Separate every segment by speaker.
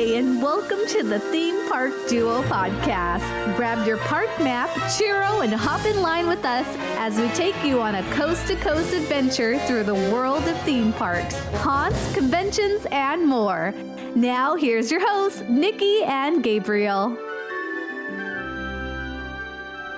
Speaker 1: Hi, and welcome to the Theme Park Duo podcast. Grab your park map, churro, and hop in line with us as we take you on a coast-to-coast adventure through the world of theme parks, haunts, conventions, and more. Now, here's your hosts, Nikki and Gabriel.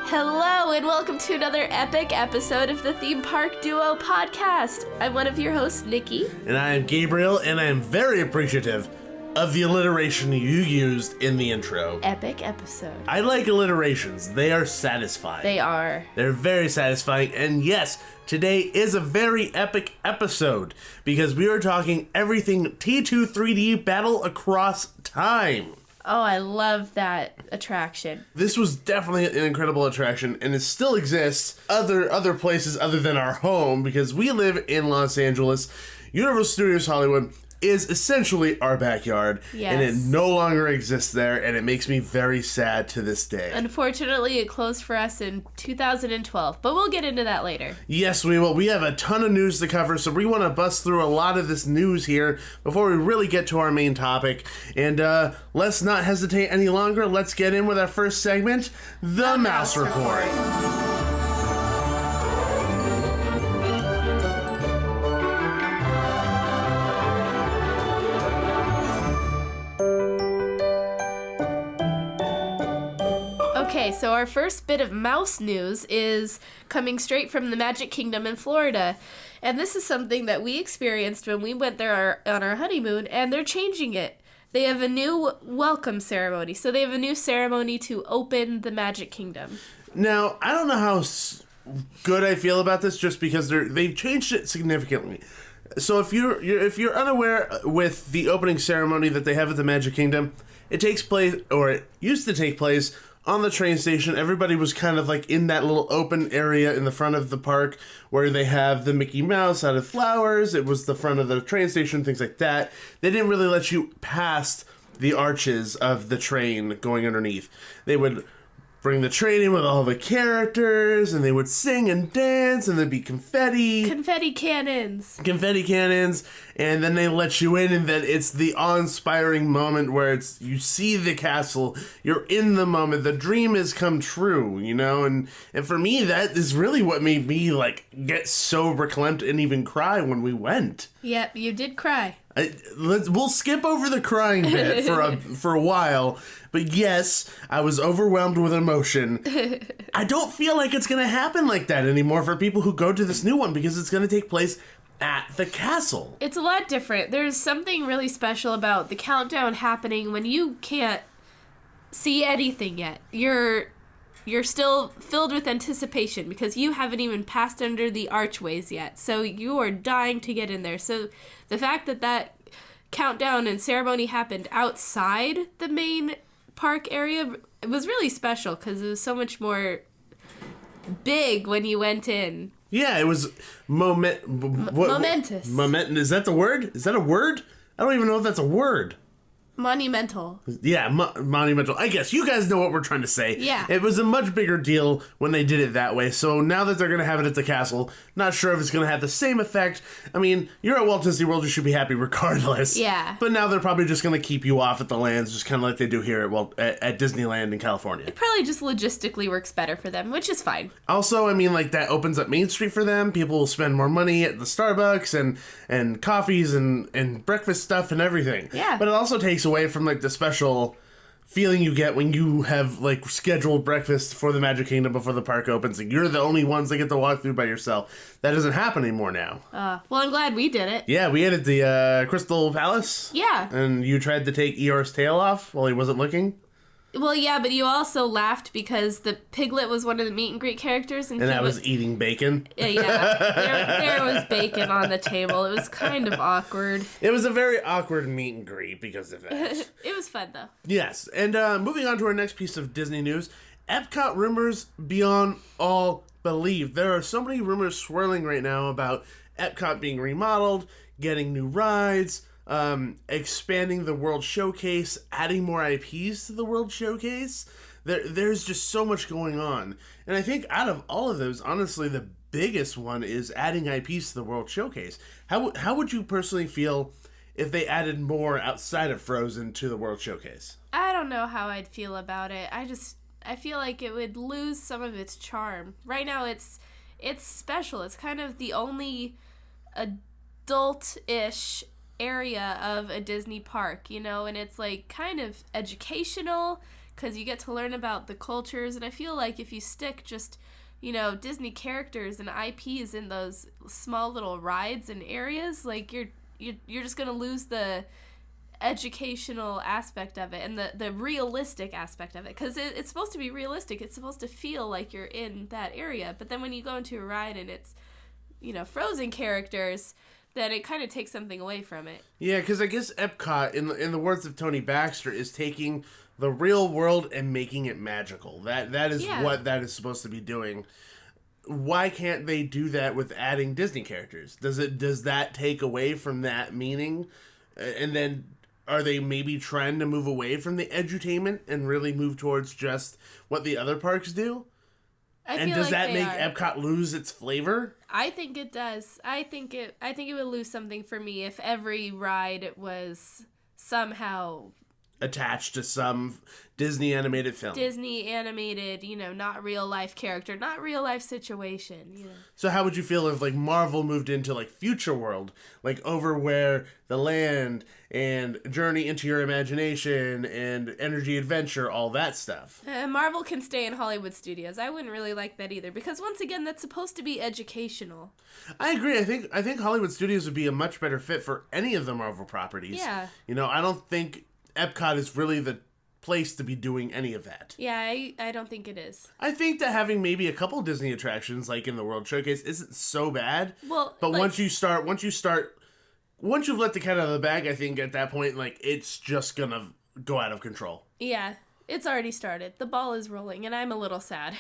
Speaker 2: Hello, and welcome to another epic episode of the Theme Park Duo podcast. I'm one of your hosts, Nikki.
Speaker 3: And I am Gabriel, and I am very appreciative of the alliteration you used in the intro.
Speaker 2: Epic episode.
Speaker 3: I like alliterations. They are satisfying.
Speaker 2: They are.
Speaker 3: They're very satisfying. And yes, today is a very epic episode because we are talking everything T2 3D Battle Across Time.
Speaker 2: Oh, I love that attraction.
Speaker 3: This was definitely an incredible attraction, and it still exists other places other than our home because we live in Los Angeles. Universal Studios Hollywood is essentially our backyard, and it no longer exists there, and it makes me very sad to this day.
Speaker 2: Unfortunately, it closed for us in 2012, but we'll get into that later.
Speaker 3: Yes, we will. We have a ton of news to cover, so we want to bust through a lot of this news here before we really get to our main topic. And let's not hesitate any longer. Let's get in with our first segment, The Mouse Report.
Speaker 2: Okay, so our first bit of mouse news is coming straight from the Magic Kingdom in Florida. And this is something that we experienced when we went there on our honeymoon, and they're changing it. They have a new welcome ceremony. So they have a new ceremony to open the Magic Kingdom.
Speaker 3: Now, I don't know how good I feel about this just because they've changed it significantly. So if you're unaware with the opening ceremony that they have at the Magic Kingdom, it takes place, or it used to take place, on the train station. Everybody was kind of like in that little open area in the front of the park where they have the Mickey Mouse out of flowers. It was the front of the train station, things like that. They didn't really let you past the arches of the train going underneath. They would bring the train in with all the characters, and they would sing and dance, and there'd be confetti.
Speaker 2: Confetti cannons,
Speaker 3: and then they let you in, and then it's the awe-inspiring moment where you see the castle, you're in the moment, the dream has come true, you know, and for me, that is really what made me, like, get so verklempt and even cry when we went.
Speaker 2: Yep, you did cry.
Speaker 3: We'll skip over the crying bit for a while, but yes, I was overwhelmed with emotion. I don't feel like it's going to happen like that anymore for people who go to this new one because it's going to take place at the castle.
Speaker 2: It's a lot different. There's something really special about the countdown happening when you can't see anything yet. You're still filled with anticipation because you haven't even passed under the archways yet. So you are dying to get in there. So the fact that countdown and ceremony happened outside the main park area, it was really special because it was so much more big when you went in.
Speaker 3: Yeah, it was
Speaker 2: momentous.
Speaker 3: Is that the word? Is that a word? I don't even know if that's a word.
Speaker 2: Monumental.
Speaker 3: Yeah, monumental. I guess you guys know what we're trying to say.
Speaker 2: Yeah.
Speaker 3: It was a much bigger deal when they did it that way. So now that they're going to have it at the castle, not sure if it's going to have the same effect. I mean, you're at Walt Disney World, you should be happy regardless.
Speaker 2: Yeah.
Speaker 3: But now they're probably just going to keep you off at the lands, just kind of like they do here at Disneyland in California.
Speaker 2: It probably just logistically works better for them, which is fine.
Speaker 3: Also, I mean, like, that opens up Main Street for them. People will spend more money at the Starbucks and coffees and breakfast stuff and everything.
Speaker 2: Yeah.
Speaker 3: But it also takes away from, like, the special feeling you get when you have, like, scheduled breakfast for the Magic Kingdom before the park opens, and you're the only ones that get to walk through by yourself. That doesn't happen anymore now.
Speaker 2: Well, I'm glad we did it.
Speaker 3: Yeah, we ate at the Crystal Palace.
Speaker 2: Yeah.
Speaker 3: And you tried to take Eeyore's tail off while he wasn't looking.
Speaker 2: Well, yeah, but you also laughed because the Piglet was one of the meet and greet characters. And
Speaker 3: I was eating bacon.
Speaker 2: Yeah. There was bacon on the table. It was kind of awkward.
Speaker 3: It was a very awkward meet and greet because of that.
Speaker 2: It was fun, though.
Speaker 3: Yes, and moving on to our next piece of Disney news, Epcot rumors beyond all belief. There are so many rumors swirling right now about Epcot being remodeled, getting new rides, expanding the World Showcase, adding more IPs to the World Showcase. There's just so much going on. And I think out of all of those, honestly, the biggest one is adding IPs to the World Showcase. How would you personally feel if they added more outside of Frozen to the World Showcase.
Speaker 2: I don't know how I'd feel about it. I feel like it would lose some of its charm. Right now it's special. It's kind of the only adult-ish area of a Disney park, you know, and it's like kind of educational because you get to learn about the cultures, and I feel like if you stick just, you know, Disney characters and IPs in those small little rides and areas, like you're just gonna lose the educational aspect of it and the realistic aspect of it, because it's supposed to be realistic. It's supposed to feel like you're in that area, but then when you go into a ride and it's, you know, Frozen characters, then it kind of takes something away from it.
Speaker 3: Yeah, because I guess Epcot, in the words of Tony Baxter, is taking the real world and making it magical. That is what that is supposed to be doing. Why can't they do that with adding Disney characters? Does that take away from that meaning? And then are they maybe trying to move away from the edutainment and really move towards just what the other parks do? And does that make Epcot lose its flavor? I
Speaker 2: think it does. I think it would lose something for me if every ride was somehow
Speaker 3: attached to some Disney animated film.
Speaker 2: Disney animated, you know, not real life character, not real life situation, you know.
Speaker 3: So how would you feel if, like, Marvel moved into, like, Future World, like, over where the land and Journey into Your Imagination and Energy Adventure, all that stuff?
Speaker 2: Marvel can stay in Hollywood Studios. I wouldn't really like that either, because once again, that's supposed to be educational.
Speaker 3: I agree. I think Hollywood Studios would be a much better fit for any of the Marvel properties.
Speaker 2: Yeah.
Speaker 3: You know, I don't think Epcot is really the place to be doing any of that.
Speaker 2: Yeah, I don't think it is.
Speaker 3: I think that having maybe a couple Disney attractions like in the World Showcase isn't so bad.
Speaker 2: Well,
Speaker 3: but like, once you've let the cat out of the bag, I think at that point, like, it's just gonna go out of control.
Speaker 2: Yeah, it's already started. The ball is rolling, and I'm a little sad.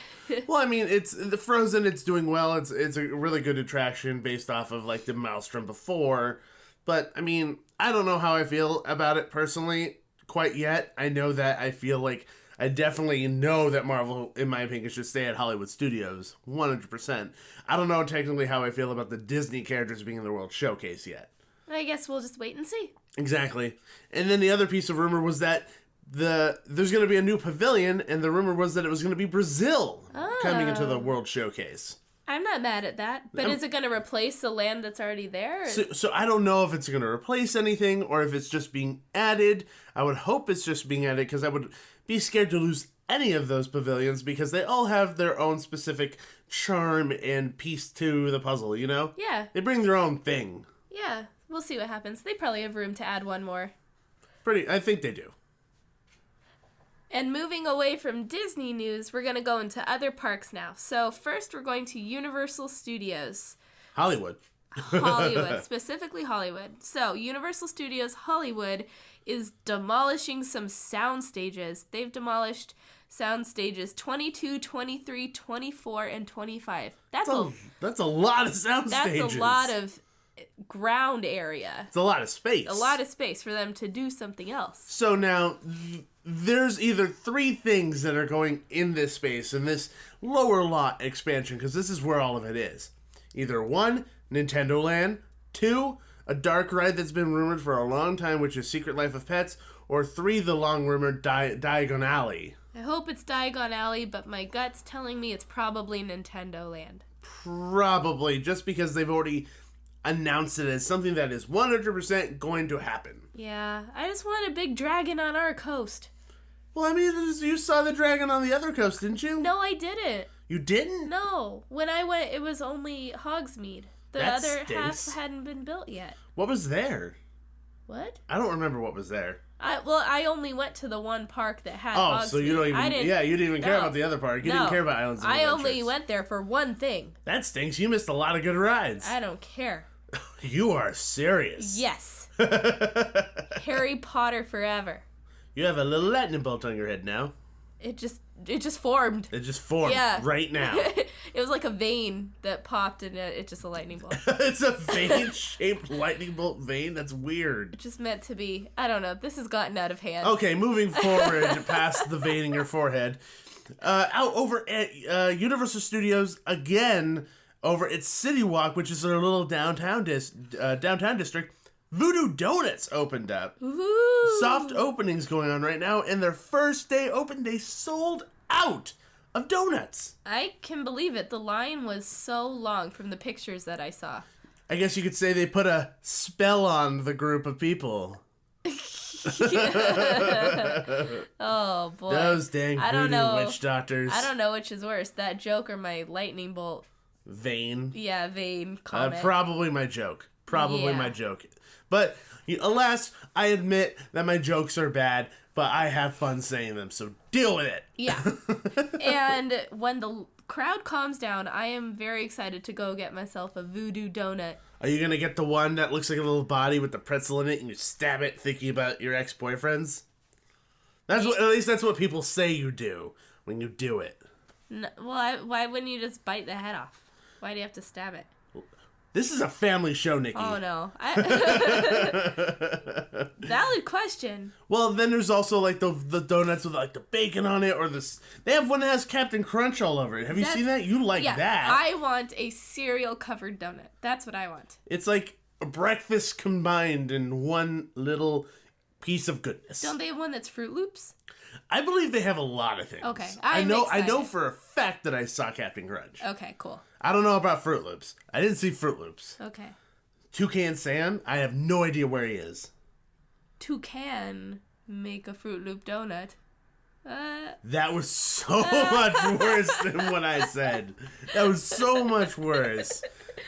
Speaker 3: Well, I mean, it's the Frozen. It's doing well. It's a really good attraction based off of like the Maelstrom before. But I mean, I don't know how I feel about it personally quite yet. I know that I feel like I definitely know that Marvel, in my opinion, should stay at Hollywood Studios, 100%. I don't know technically how I feel about the Disney characters being in the World Showcase yet.
Speaker 2: I guess we'll just wait and see.
Speaker 3: Exactly. And then the other piece of rumor was that there's going to be a new pavilion, and the rumor was that it was going to be Brazil coming into the World Showcase.
Speaker 2: I'm not mad at that, but is it going to replace the land that's already there?
Speaker 3: So I don't know if it's going to replace anything or if it's just being added. I would hope it's just being added because I would be scared to lose any of those pavilions because they all have their own specific charm and piece to the puzzle, you know?
Speaker 2: Yeah.
Speaker 3: They bring their own thing.
Speaker 2: Yeah, we'll see what happens. They probably have room to add one more.
Speaker 3: I think they do.
Speaker 2: And moving away from Disney news, we're going to go into other parks now. So first, we're going to Universal Studios.
Speaker 3: Hollywood,
Speaker 2: specifically Hollywood. So Universal Studios Hollywood is demolishing some sound stages. They've demolished sound stages 22, 23, 24, and 25. That's a
Speaker 3: lot of sound stages.
Speaker 2: That's a lot of ground area.
Speaker 3: It's a lot of space.
Speaker 2: A lot of space for them to do something else.
Speaker 3: So now, there's either three things that are going in this space, in this lower lot expansion, because this is where all of it is. Either 1, Nintendo Land, 2, a dark ride that's been rumored for a long time, which is Secret Life of Pets, or 3, the long-rumored Diagon Alley.
Speaker 2: I hope it's Diagon Alley, but my gut's telling me it's probably Nintendo Land.
Speaker 3: Probably, just because they've already announced it as something that is 100% going to happen.
Speaker 2: Yeah, I just want a big dragon on our coast.
Speaker 3: Well, I mean, you saw the dragon on the other coast, didn't you?
Speaker 2: No, I didn't.
Speaker 3: You didn't?
Speaker 2: No. When I went, it was only Hogsmeade. The other half hadn't been built yet.
Speaker 3: What was there?
Speaker 2: What?
Speaker 3: I don't remember what was there.
Speaker 2: I only went to the one park that had Hogsmeade.
Speaker 3: So you don't even... you didn't even care about the other park. You didn't care about Islands of Adventures.
Speaker 2: I only went there for one thing.
Speaker 3: That stinks. You missed a lot of good rides.
Speaker 2: I don't care.
Speaker 3: You are serious.
Speaker 2: Yes. Harry Potter forever.
Speaker 3: You have a little lightning bolt on your head now.
Speaker 2: It just formed.
Speaker 3: It just formed right now.
Speaker 2: It was like a vein that popped and it's just a lightning bolt.
Speaker 3: It's a vein-shaped lightning bolt vein? That's weird.
Speaker 2: It's just meant to be. I don't know. This has gotten out of hand.
Speaker 3: Okay, moving forward past the vein in your forehead. Out over at Universal Studios again, over at CityWalk, which is their little downtown district, Voodoo Donuts opened up.
Speaker 2: Ooh.
Speaker 3: Soft openings going on right now, and their first day open, they sold out of donuts.
Speaker 2: I can believe it. The line was so long from the pictures that I saw.
Speaker 3: I guess you could say they put a spell on the group of people.
Speaker 2: Oh, boy.
Speaker 3: Those dang voodoo witch doctors.
Speaker 2: I don't know which is worse, that joke or my lightning bolt.
Speaker 3: Vain.
Speaker 2: Yeah, vain comment.
Speaker 3: Probably my joke.
Speaker 2: Yeah.
Speaker 3: My joke. But alas, I admit that my jokes are bad, but I have fun saying them, so deal with it.
Speaker 2: Yeah. And when the crowd calms down, I am very excited to go get myself a voodoo donut.
Speaker 3: Are you going to get the one that looks like a little body with the pretzel in it and you stab it thinking about your ex-boyfriends? At least that's what people say you do when you do it.
Speaker 2: No, well, why wouldn't you just bite the head off? Why do you have to stab it?
Speaker 3: This is a family show, Nikki.
Speaker 2: Oh, no. Valid question.
Speaker 3: Well, then there's also, like, the donuts with, like, the bacon on it, or they have one that has Captain Crunch all over it. Have you seen that? You like that.
Speaker 2: I want a cereal-covered donut. That's what I want.
Speaker 3: It's like a breakfast combined in one little piece of goodness.
Speaker 2: Don't they have one that's Fruit Loops?
Speaker 3: I believe they have a lot of things.
Speaker 2: Okay,
Speaker 3: I know
Speaker 2: excited.
Speaker 3: for a fact that I saw Captain Crunch.
Speaker 2: Okay, cool.
Speaker 3: I don't know about Fruit Loops. I didn't see Fruit Loops.
Speaker 2: Okay.
Speaker 3: Toucan Sam, I have no idea where he is.
Speaker 2: Toucan make a Fruit Loop donut.
Speaker 3: That was so much worse than what I said. That was so much worse.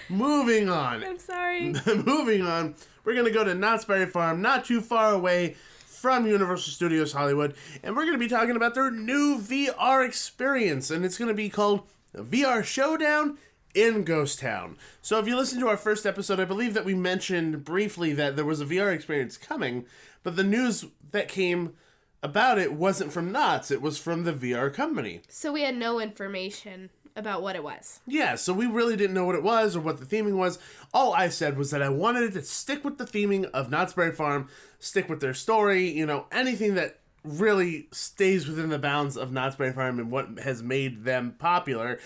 Speaker 3: Moving on.
Speaker 2: I'm sorry.
Speaker 3: Moving on. We're going to go to Knott's Berry Farm, not too far away from Universal Studios Hollywood, and we're going to be talking about their new VR experience, and it's going to be called VR Showdown in Ghost Town. So if you listen to our first episode, I believe that we mentioned briefly that there was a VR experience coming, but the news that came about it wasn't from Knott's, it was from the VR company.
Speaker 2: So we had no information about what it was.
Speaker 3: Yeah, so we really didn't know what it was or what the theming was. All I said was that I wanted it to stick with the theming of Knott's Berry Farm, stick with their story, anything that really stays within the bounds of Knott's Berry Farm and what has made them popular.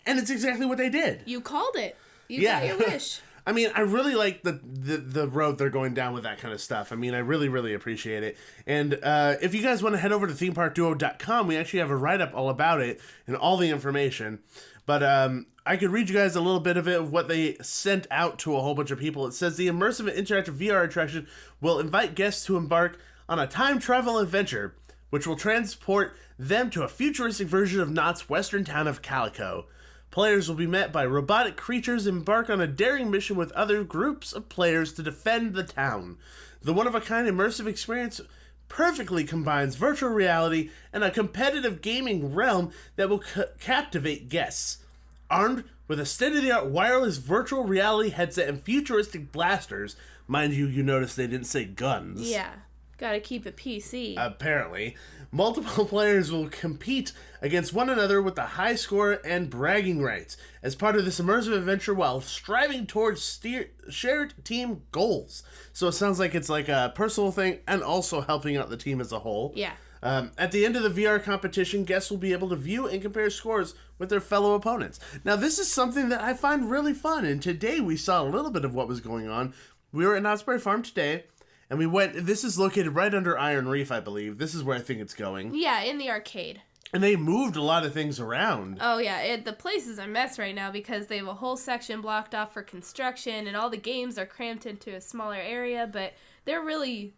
Speaker 3: And it's exactly what they did.
Speaker 2: You called it. You got your wish.
Speaker 3: I mean, I really like the road they're going down with that kind of stuff. I mean, I really, really appreciate it. And if you guys want to head over to themeparkduo.com, we actually have a write-up all about it and all the information. But I could read you guys a little bit of it, of what they sent out to a whole bunch of people. It says, the immersive and interactive VR attraction will invite guests to embark on a time travel adventure, which will transport them to a futuristic version of Knott's western town of Calico. Players will be met by robotic creatures and embark on a daring mission with other groups of players to defend the town. The one-of-a-kind immersive experience perfectly combines virtual reality and a competitive gaming realm that will captivate guests. Armed with a state-of-the-art wireless virtual reality headset and futuristic blasters, mind you notice they didn't say guns.
Speaker 2: Yeah. Gotta keep it PC.
Speaker 3: Apparently. Multiple players will compete against one another with a high score and bragging rights as part of this immersive adventure while striving towards shared team goals. So it sounds like it's like a personal thing and also helping out the team as a whole.
Speaker 2: Yeah.
Speaker 3: At the end of the VR competition, guests will be able to view and compare scores with their fellow opponents. Now, this is something that I find really fun, and today we saw a little bit of what was going on. We were at Knott's Berry Farm today. And we went, this is located right under Iron Reef, I believe. This is where I think it's going.
Speaker 2: Yeah, in the arcade.
Speaker 3: And they moved a lot of things around.
Speaker 2: Oh, yeah. The place is a mess right now because they have a whole section blocked off for construction and all the games are cramped into a smaller area. But they're really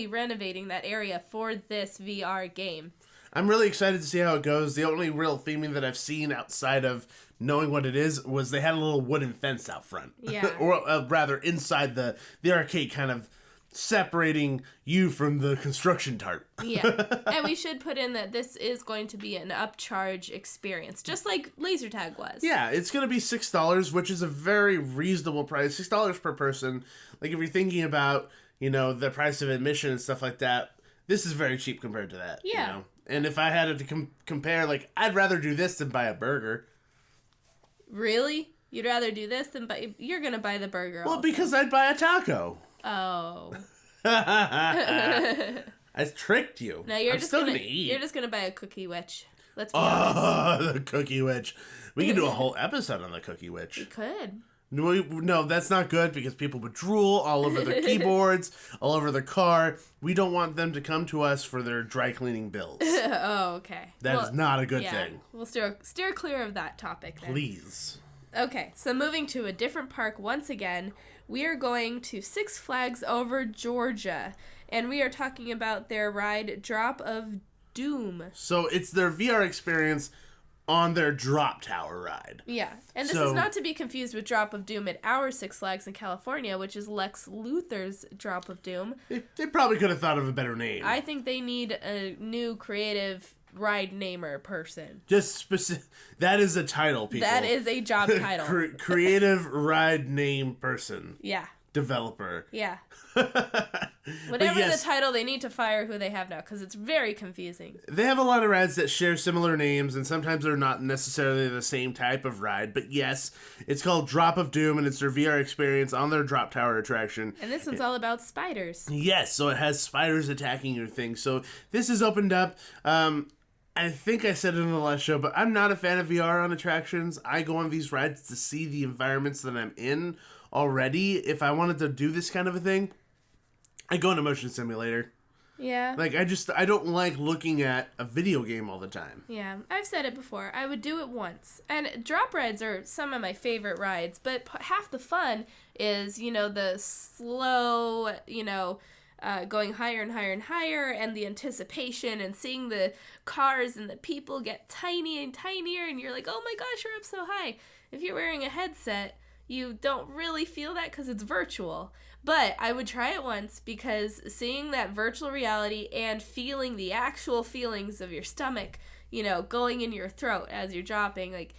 Speaker 2: renovating that area for this VR game.
Speaker 3: I'm really excited to see how it goes. The only real theming that I've seen outside of knowing what it is was they had a little wooden fence out front.
Speaker 2: Yeah.
Speaker 3: Or rather, inside the arcade, kind of separating you from the construction tarp.
Speaker 2: Yeah. And we should put in that this is going to be an upcharge experience, just like laser tag was.
Speaker 3: Yeah, it's going to be $6, which is a very reasonable price. $6 per person. Like, if you're thinking about, the price of admission and stuff like that, this is very cheap compared to that.
Speaker 2: Yeah.
Speaker 3: And if I had to compare, like, I'd rather do this than buy a burger.
Speaker 2: Really? You'd rather do this than buy... You're going to buy the burger
Speaker 3: Well,
Speaker 2: also.
Speaker 3: because I'd buy a taco.
Speaker 2: Oh.
Speaker 3: I tricked you.
Speaker 2: No, you're
Speaker 3: I'm
Speaker 2: just
Speaker 3: still
Speaker 2: gonna
Speaker 3: gonna eat.
Speaker 2: You're just gonna buy a cookie witch. Let's be honest.
Speaker 3: Oh, the Cookie Witch. We can do a whole episode on the Cookie Witch.
Speaker 2: We could.
Speaker 3: No, that's not good because people would drool all over their keyboards, all over their car. We don't want them to come to us for their dry cleaning bills.
Speaker 2: Oh, okay.
Speaker 3: That is not a good thing.
Speaker 2: We'll steer clear of that topic then.
Speaker 3: Please.
Speaker 2: Okay, so moving to a different park once again, we are going to Six Flags Over Georgia, and we are talking about their ride Drop of Doom.
Speaker 3: So it's their VR experience on their drop tower ride.
Speaker 2: Yeah, and this is not to be confused with Drop of Doom at our Six Flags in California, which is Lex Luthor's Drop of Doom.
Speaker 3: They probably could have thought of a better name.
Speaker 2: I think they need a new creative ride namer person.
Speaker 3: Just specific. That is a title, people.
Speaker 2: That is a job title.
Speaker 3: Creative ride name person.
Speaker 2: Yeah.
Speaker 3: Developer.
Speaker 2: Yeah. Whatever the title, they need to fire who they have now, because it's very confusing.
Speaker 3: They have a lot of rides that share similar names, and sometimes they're not necessarily the same type of ride. But yes, it's called Drop of Doom, and it's their VR experience on their drop tower attraction.
Speaker 2: And this one's all about spiders.
Speaker 3: Yes, so it has spiders attacking your thing. So this is opened up. I think I said it in the last show, but I'm not a fan of VR on attractions. I go on these rides to see the environments that I'm in already. If I wanted to do this kind of a thing, I go in a motion simulator.
Speaker 2: Yeah.
Speaker 3: Like, I don't like looking at a video game all the time.
Speaker 2: Yeah, I've said it before. I would do it once. And drop rides are some of my favorite rides, but half the fun is, the slow, going higher and higher and higher, and the anticipation and seeing the cars and the people get tiny and tinier, and you're like, oh my gosh, you're up so high. If you're wearing a headset, you don't really feel that because it's virtual. But I would try it once, because seeing that virtual reality and feeling the actual feelings of your stomach, going in your throat as you're dropping, like,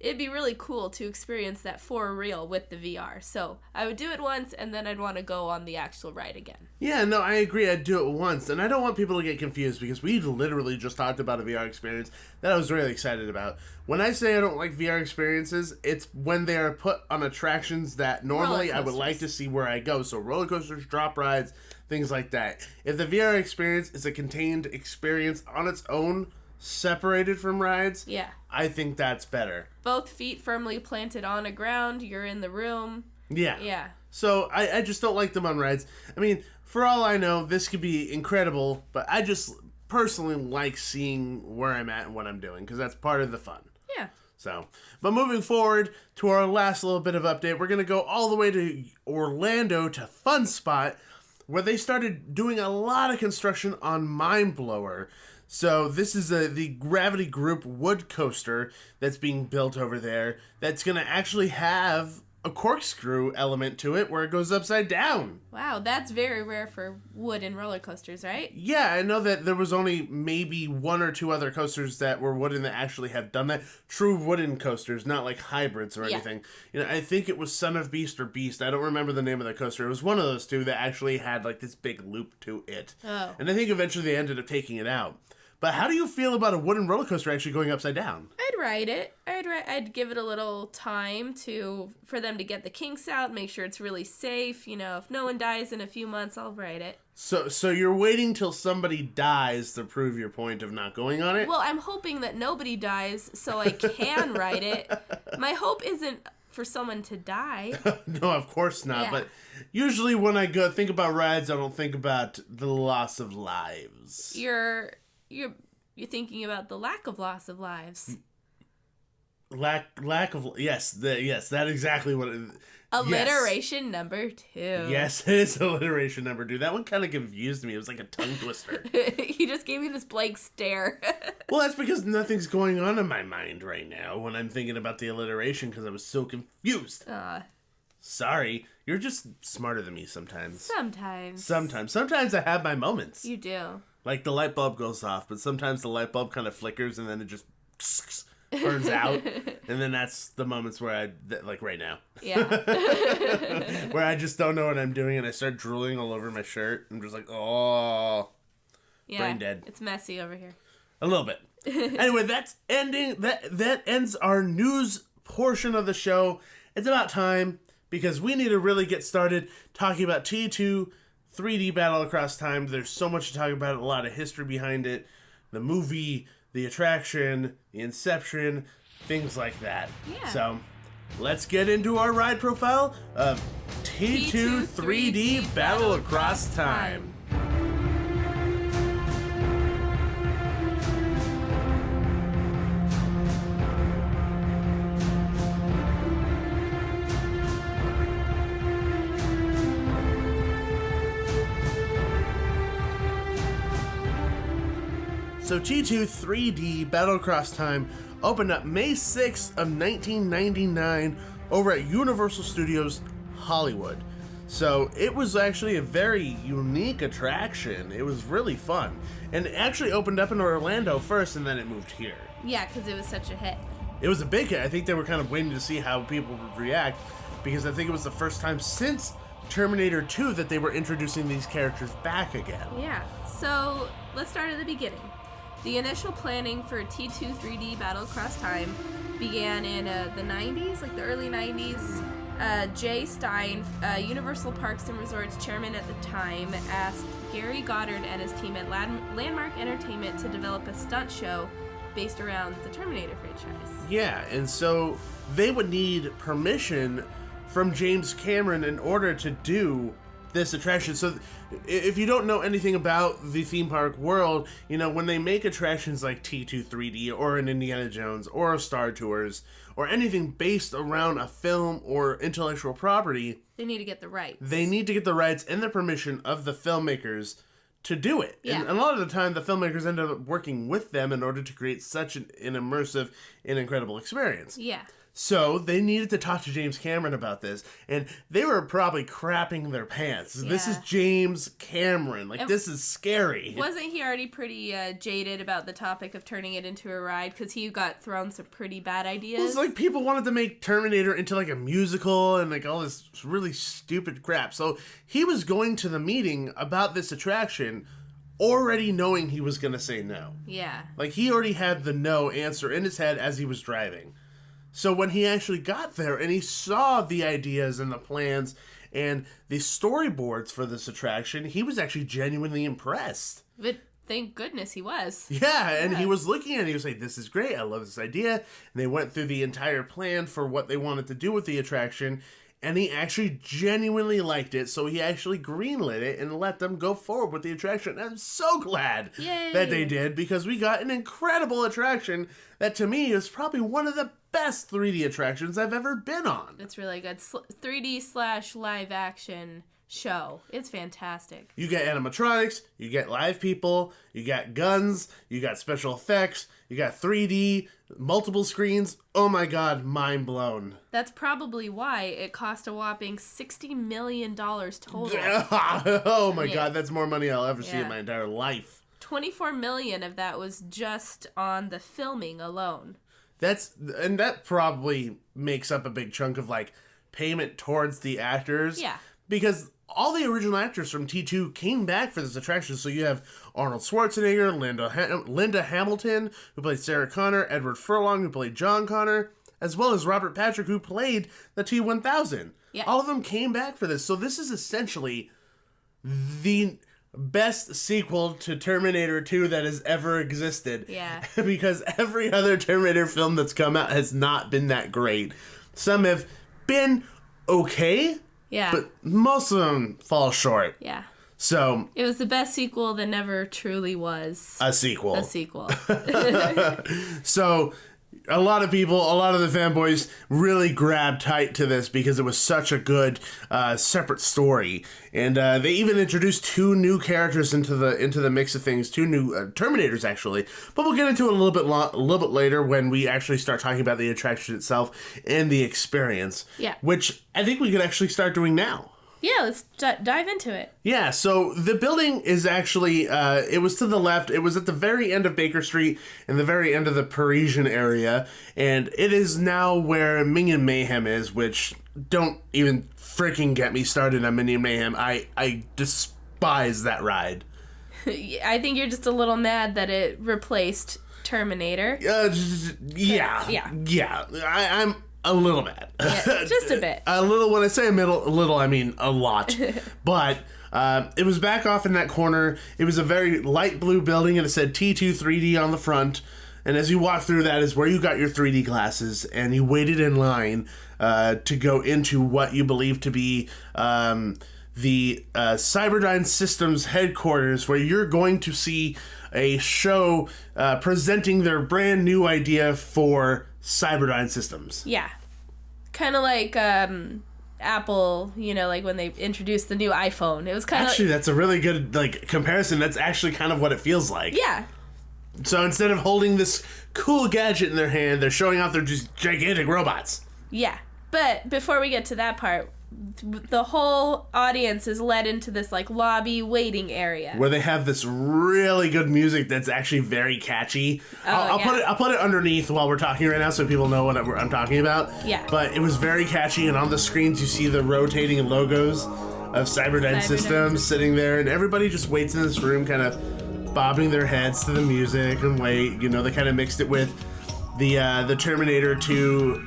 Speaker 2: it'd be really cool to experience that for real with the VR. So I would do it once, and then I'd want to go on the actual ride again.
Speaker 3: Yeah, no, I agree. I'd do it once. And I don't want people to get confused, because we literally just talked about a VR experience that I was really excited about. When I say I don't like VR experiences, it's when they are put on attractions that normally I would like to see where I go. So roller coasters, drop rides, things like that. If the VR experience is a contained experience on its own, separated from rides,
Speaker 2: yeah,
Speaker 3: I think that's better.
Speaker 2: Both feet firmly planted on a ground, you're in the room.
Speaker 3: Yeah. So I just don't like them on rides. I mean, for all I know, this could be incredible, but I just personally like seeing where I'm at and what I'm doing, because that's part of the fun.
Speaker 2: Yeah.
Speaker 3: So, but moving forward to our last little bit of update, we're going to go all the way to Orlando to Fun Spot, where they started doing a lot of construction on Mind Blower. So this is the Gravity Group wood coaster that's being built over there that's going to actually have a corkscrew element to it where it goes upside down.
Speaker 2: Wow, that's very rare for wood and roller coasters, right?
Speaker 3: Yeah, I know that there was only maybe one or two other coasters that were wooden that actually have done that. True wooden coasters, not like hybrids or anything. I think it was Son of Beast or Beast. I don't remember the name of the coaster. It was one of those two that actually had like this big loop to it.
Speaker 2: Oh.
Speaker 3: And I think eventually they ended up taking it out. But how do you feel about a wooden roller coaster actually going upside down?
Speaker 2: I'd ride it. I'd give it a little time for them to get the kinks out, make sure it's really safe. If no one dies in a few months, I'll ride it.
Speaker 3: So you're waiting till somebody dies to prove your point of not going on it?
Speaker 2: Well, I'm hoping that nobody dies so I can ride it. My hope isn't for someone to die.
Speaker 3: No, of course not.
Speaker 2: Yeah.
Speaker 3: But usually when I think about rides, I don't think about the loss of lives.
Speaker 2: You're thinking about the lack of loss of lives.
Speaker 3: Lack of yes, that exactly what it,
Speaker 2: alliteration number 2.
Speaker 3: Yes, it is alliteration number 2. That one kind of confused me. It was like a tongue twister.
Speaker 2: He just gave me this blank stare.
Speaker 3: Well, that's because nothing's going on in my mind right now when I'm thinking about the alliteration, because I was so confused. Sorry, you're just smarter than me sometimes. Sometimes I have my moments.
Speaker 2: You do.
Speaker 3: Like the light bulb goes off, but sometimes the light bulb kind of flickers and then it just burns out. And then that's the moments where like right now.
Speaker 2: Yeah.
Speaker 3: Where I just don't know what I'm doing and I start drooling all over my shirt. I'm just like, oh,
Speaker 2: yeah,
Speaker 3: brain dead.
Speaker 2: It's messy over here.
Speaker 3: A little bit. Anyway, that's ending. That ends our news portion of the show. It's about time, because we need to really get started talking about T2 3D Battle Across Time. There's so much to talk about, a lot of history behind it, the movie, the attraction, the inception, things like that.
Speaker 2: Yeah.
Speaker 3: So let's get into our ride profile of T2 3D Battle Across Time. So T2 3D Battle Across Time opened up May 6th of 1999 over at Universal Studios Hollywood. So it was actually a very unique attraction. It was really fun. And it actually opened up in Orlando first and then it moved here.
Speaker 2: Yeah, because it was such a hit.
Speaker 3: It was a big hit. I think they were kind of waiting to see how people would react because I think it was the first time since Terminator 2 that they were introducing these characters back again.
Speaker 2: Yeah, so let's start at the beginning. The initial planning for T2 3D Battle Across Time began in the 90s, like the early 90s. Jay Stein, Universal Parks and Resorts chairman at the time, asked Gary Goddard and his team at Landmark Entertainment to develop a stunt show based around the Terminator franchise.
Speaker 3: Yeah, and so they would need permission from James Cameron in order to do this attraction. So if you don't know anything about the theme park world, you know, when they make attractions like T2 3D or an Indiana Jones or a Star Tours or anything based around a film or intellectual property,
Speaker 2: they need to get the rights.
Speaker 3: They need to get the rights and the permission of the filmmakers to do it.
Speaker 2: Yeah.
Speaker 3: And a lot of the time, the filmmakers end up working with them in order to create such an immersive and incredible experience.
Speaker 2: Yeah.
Speaker 3: So they needed to talk to James Cameron about this, and they were probably crapping their pants.
Speaker 2: Yeah.
Speaker 3: This is James Cameron. Like, this is scary.
Speaker 2: Wasn't he already pretty jaded about the topic of turning it into a ride? Because he got thrown some pretty bad ideas.
Speaker 3: It's like people wanted to make Terminator into like a musical and like all this really stupid crap. So he was going to the meeting about this attraction already knowing he was going to say no.
Speaker 2: Yeah.
Speaker 3: Like, he already had the no answer in his head as he was driving. So when he actually got there and he saw the ideas and the plans and the storyboards for this attraction, he was actually genuinely impressed.
Speaker 2: But thank goodness he was.
Speaker 3: Yeah, and he was looking at it, he was like, this is great, I love this idea. And they went through the entire plan for what they wanted to do with the attraction, and he actually genuinely liked it, so he actually greenlit it and let them go forward with the attraction. And I'm so glad that they did, because we got an incredible attraction that to me is probably one of the best 3D attractions I've ever been on.
Speaker 2: It's really good. 3D / live action show. It's fantastic.
Speaker 3: You get animatronics, you get live people, you got guns, you got special effects, you got 3D, multiple screens. Oh my god, mind blown.
Speaker 2: That's probably why it cost a whopping $60 million total.
Speaker 3: Oh my god, that's more money I'll ever see in my entire life.
Speaker 2: $24 million of that was just on the filming alone.
Speaker 3: That probably makes up a big chunk of like payment towards the actors.
Speaker 2: Yeah.
Speaker 3: Because all the original actors from T2 came back for this attraction. So you have Arnold Schwarzenegger, Linda Hamilton, who played Sarah Connor, Edward Furlong, who played John Connor, as well as Robert Patrick, who played the T-1000. Yeah. All of them came back for this. So this is essentially the best sequel to Terminator 2 that has ever existed.
Speaker 2: Yeah.
Speaker 3: Because every other Terminator film that's come out has not been that great. Some have been okay.
Speaker 2: Yeah.
Speaker 3: But most of them fall short.
Speaker 2: Yeah.
Speaker 3: So
Speaker 2: it was the best sequel that never truly was
Speaker 3: a sequel. So a lot of people, a lot of the fanboys really grabbed tight to this because it was such a good separate story. And they even introduced 2 new characters into the mix of things, 2 new Terminators actually. But we'll get into it a little bit later when we actually start talking about the attraction itself and the experience.
Speaker 2: Yeah.
Speaker 3: Which I think we could actually start doing now.
Speaker 2: Yeah, let's dive into it.
Speaker 3: Yeah, so the building is actually, it was to the left. It was at the very end of Baker Street and the very end of the Parisian area. And it is now where Minion Mayhem is, which don't even freaking get me started on Minion Mayhem. I despise that ride.
Speaker 2: I think you're just a little mad that it replaced Terminator.
Speaker 3: Yeah. I'm a little mad.
Speaker 2: Yeah, just a bit.
Speaker 3: A little, when I say a little, I mean a lot. But it was back off in that corner. It was a very light blue building, and it said T2 3D on the front. And as you walk through that is where you got your 3D glasses, and you waited in line to go into what you believe to be the Cyberdyne Systems headquarters, where you're going to see a show presenting their brand new idea for Cyberdyne Systems.
Speaker 2: Yeah. Kind of like Apple, like when they introduced the new iPhone. It was kind of
Speaker 3: actually, that's a really good comparison. That's actually kind of what it feels like.
Speaker 2: Yeah.
Speaker 3: So instead of holding this cool gadget in their hand, they're showing off their just gigantic robots.
Speaker 2: Yeah. But before we get to that part, the whole audience is led into this lobby waiting area
Speaker 3: where they have this really good music that's actually very catchy. I'll put it underneath while we're talking right now so people know what I'm talking about.
Speaker 2: Yeah.
Speaker 3: But it was very catchy, and on the screens you see the rotating logos of Cyberdyne Systems sitting there, and everybody just waits in this room kind of bobbing their heads to the music and wait. They kind of mixed it with the Terminator 2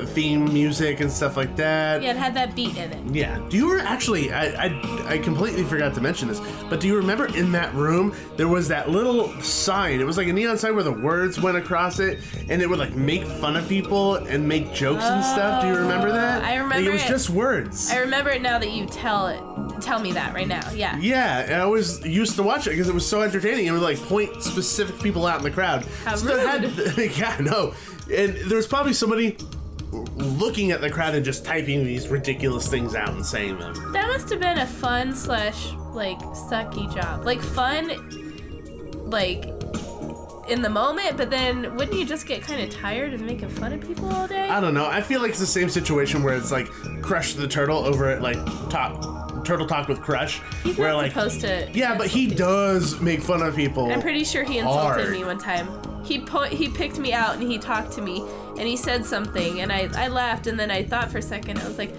Speaker 3: theme music and stuff like that.
Speaker 2: Yeah, it had that beat in it.
Speaker 3: Yeah. Do you actually, I completely forgot to mention this, but do you remember in that room there was that little sign? It was like a neon sign where the words went across it, and it would make fun of people and make jokes and stuff. Do you remember that?
Speaker 2: I remember
Speaker 3: it was just words.
Speaker 2: I remember it now that you tell me that right now. Yeah.
Speaker 3: Yeah, and I always used to watch it because it was so entertaining. It would point specific people out in the crowd.
Speaker 2: How rude.
Speaker 3: Yeah, no. And there was probably somebody looking at the crowd and just typing these ridiculous things out and saying them.
Speaker 2: That must have been a fun / sucky job. Fun, in the moment, but then wouldn't you just get kind of tired of making fun of people all day?
Speaker 3: I don't know. I feel like it's the same situation where it's Crush the Turtle over at Turtle Talk with Crush.
Speaker 2: He's
Speaker 3: where
Speaker 2: not supposed to.
Speaker 3: Yeah, but he does make fun of people.
Speaker 2: I'm pretty sure he insulted me one time. He picked me out and he talked to me and he said something and I laughed, and then I thought for a second, I was like,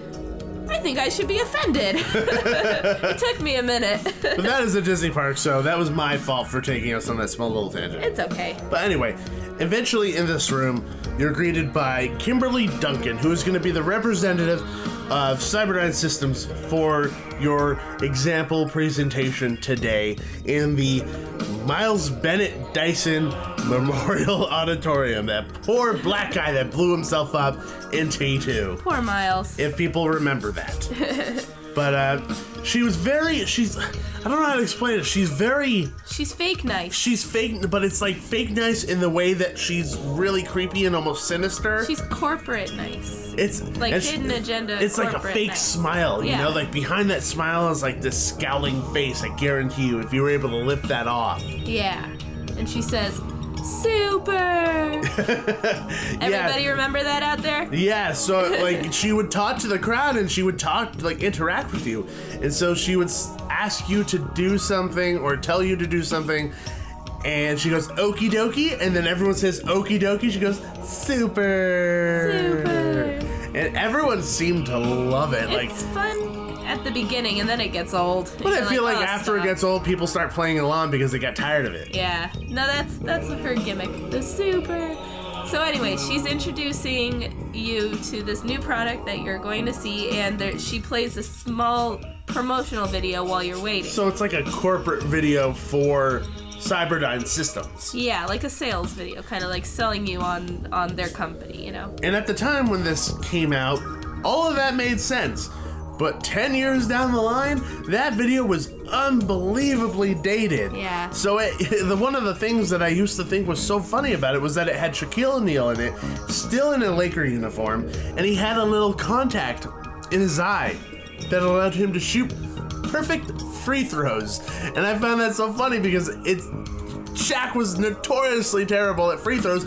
Speaker 2: I think I should be offended. It took me a minute.
Speaker 3: But that is a Disney park, so that was my fault for taking us on that small little tangent.
Speaker 2: It's okay.
Speaker 3: But anyway, eventually in this room, you're greeted by Kimberly Duncan, who is going to be the representative of Cyberdyne Systems for your example presentation today in the Miles Bennett Dyson Memorial Auditorium. That poor black guy that blew himself up in T2.
Speaker 2: Poor Miles.
Speaker 3: If people remember that. But I don't know how to explain it. She's
Speaker 2: fake nice.
Speaker 3: She's fake, but it's fake nice in the way that she's really creepy and almost sinister.
Speaker 2: She's corporate nice.
Speaker 3: It's
Speaker 2: hidden agenda.
Speaker 3: It's like a fake
Speaker 2: nice.
Speaker 3: smile, you know? Behind that smile is this scowling face. I guarantee you, if you were able to lift that off.
Speaker 2: Yeah. And she says, super! Everybody remember that out there?
Speaker 3: Yeah, so she would talk to the crowd and she would interact with you. And so she would ask you to do something or tell you to do something. And she goes, okie dokie. And then everyone says, okie dokie. She goes, super.
Speaker 2: Super.
Speaker 3: And everyone seemed to love it.
Speaker 2: It's fun at the beginning, and then it gets old.
Speaker 3: But I feel after it gets old, people start playing along because they got tired of it.
Speaker 2: Yeah. No, that's her gimmick. The super. So anyway, she's introducing you to this new product that you're going to see, and she plays a small promotional video while you're waiting.
Speaker 3: So it's like a corporate video for Cyberdyne Systems.
Speaker 2: Yeah, like a sales video, kind of selling you on their company,
Speaker 3: And at the time when this came out, all of that made sense. But 10 years down the line, that video was unbelievably dated.
Speaker 2: Yeah.
Speaker 3: So one of the things that I used to think was so funny about it was that it had Shaquille O'Neal in it, still in a Laker uniform, and he had a little contact in his eye that allowed him to shoot perfect free throws. And I found that so funny because Shaq was notoriously terrible at free throws,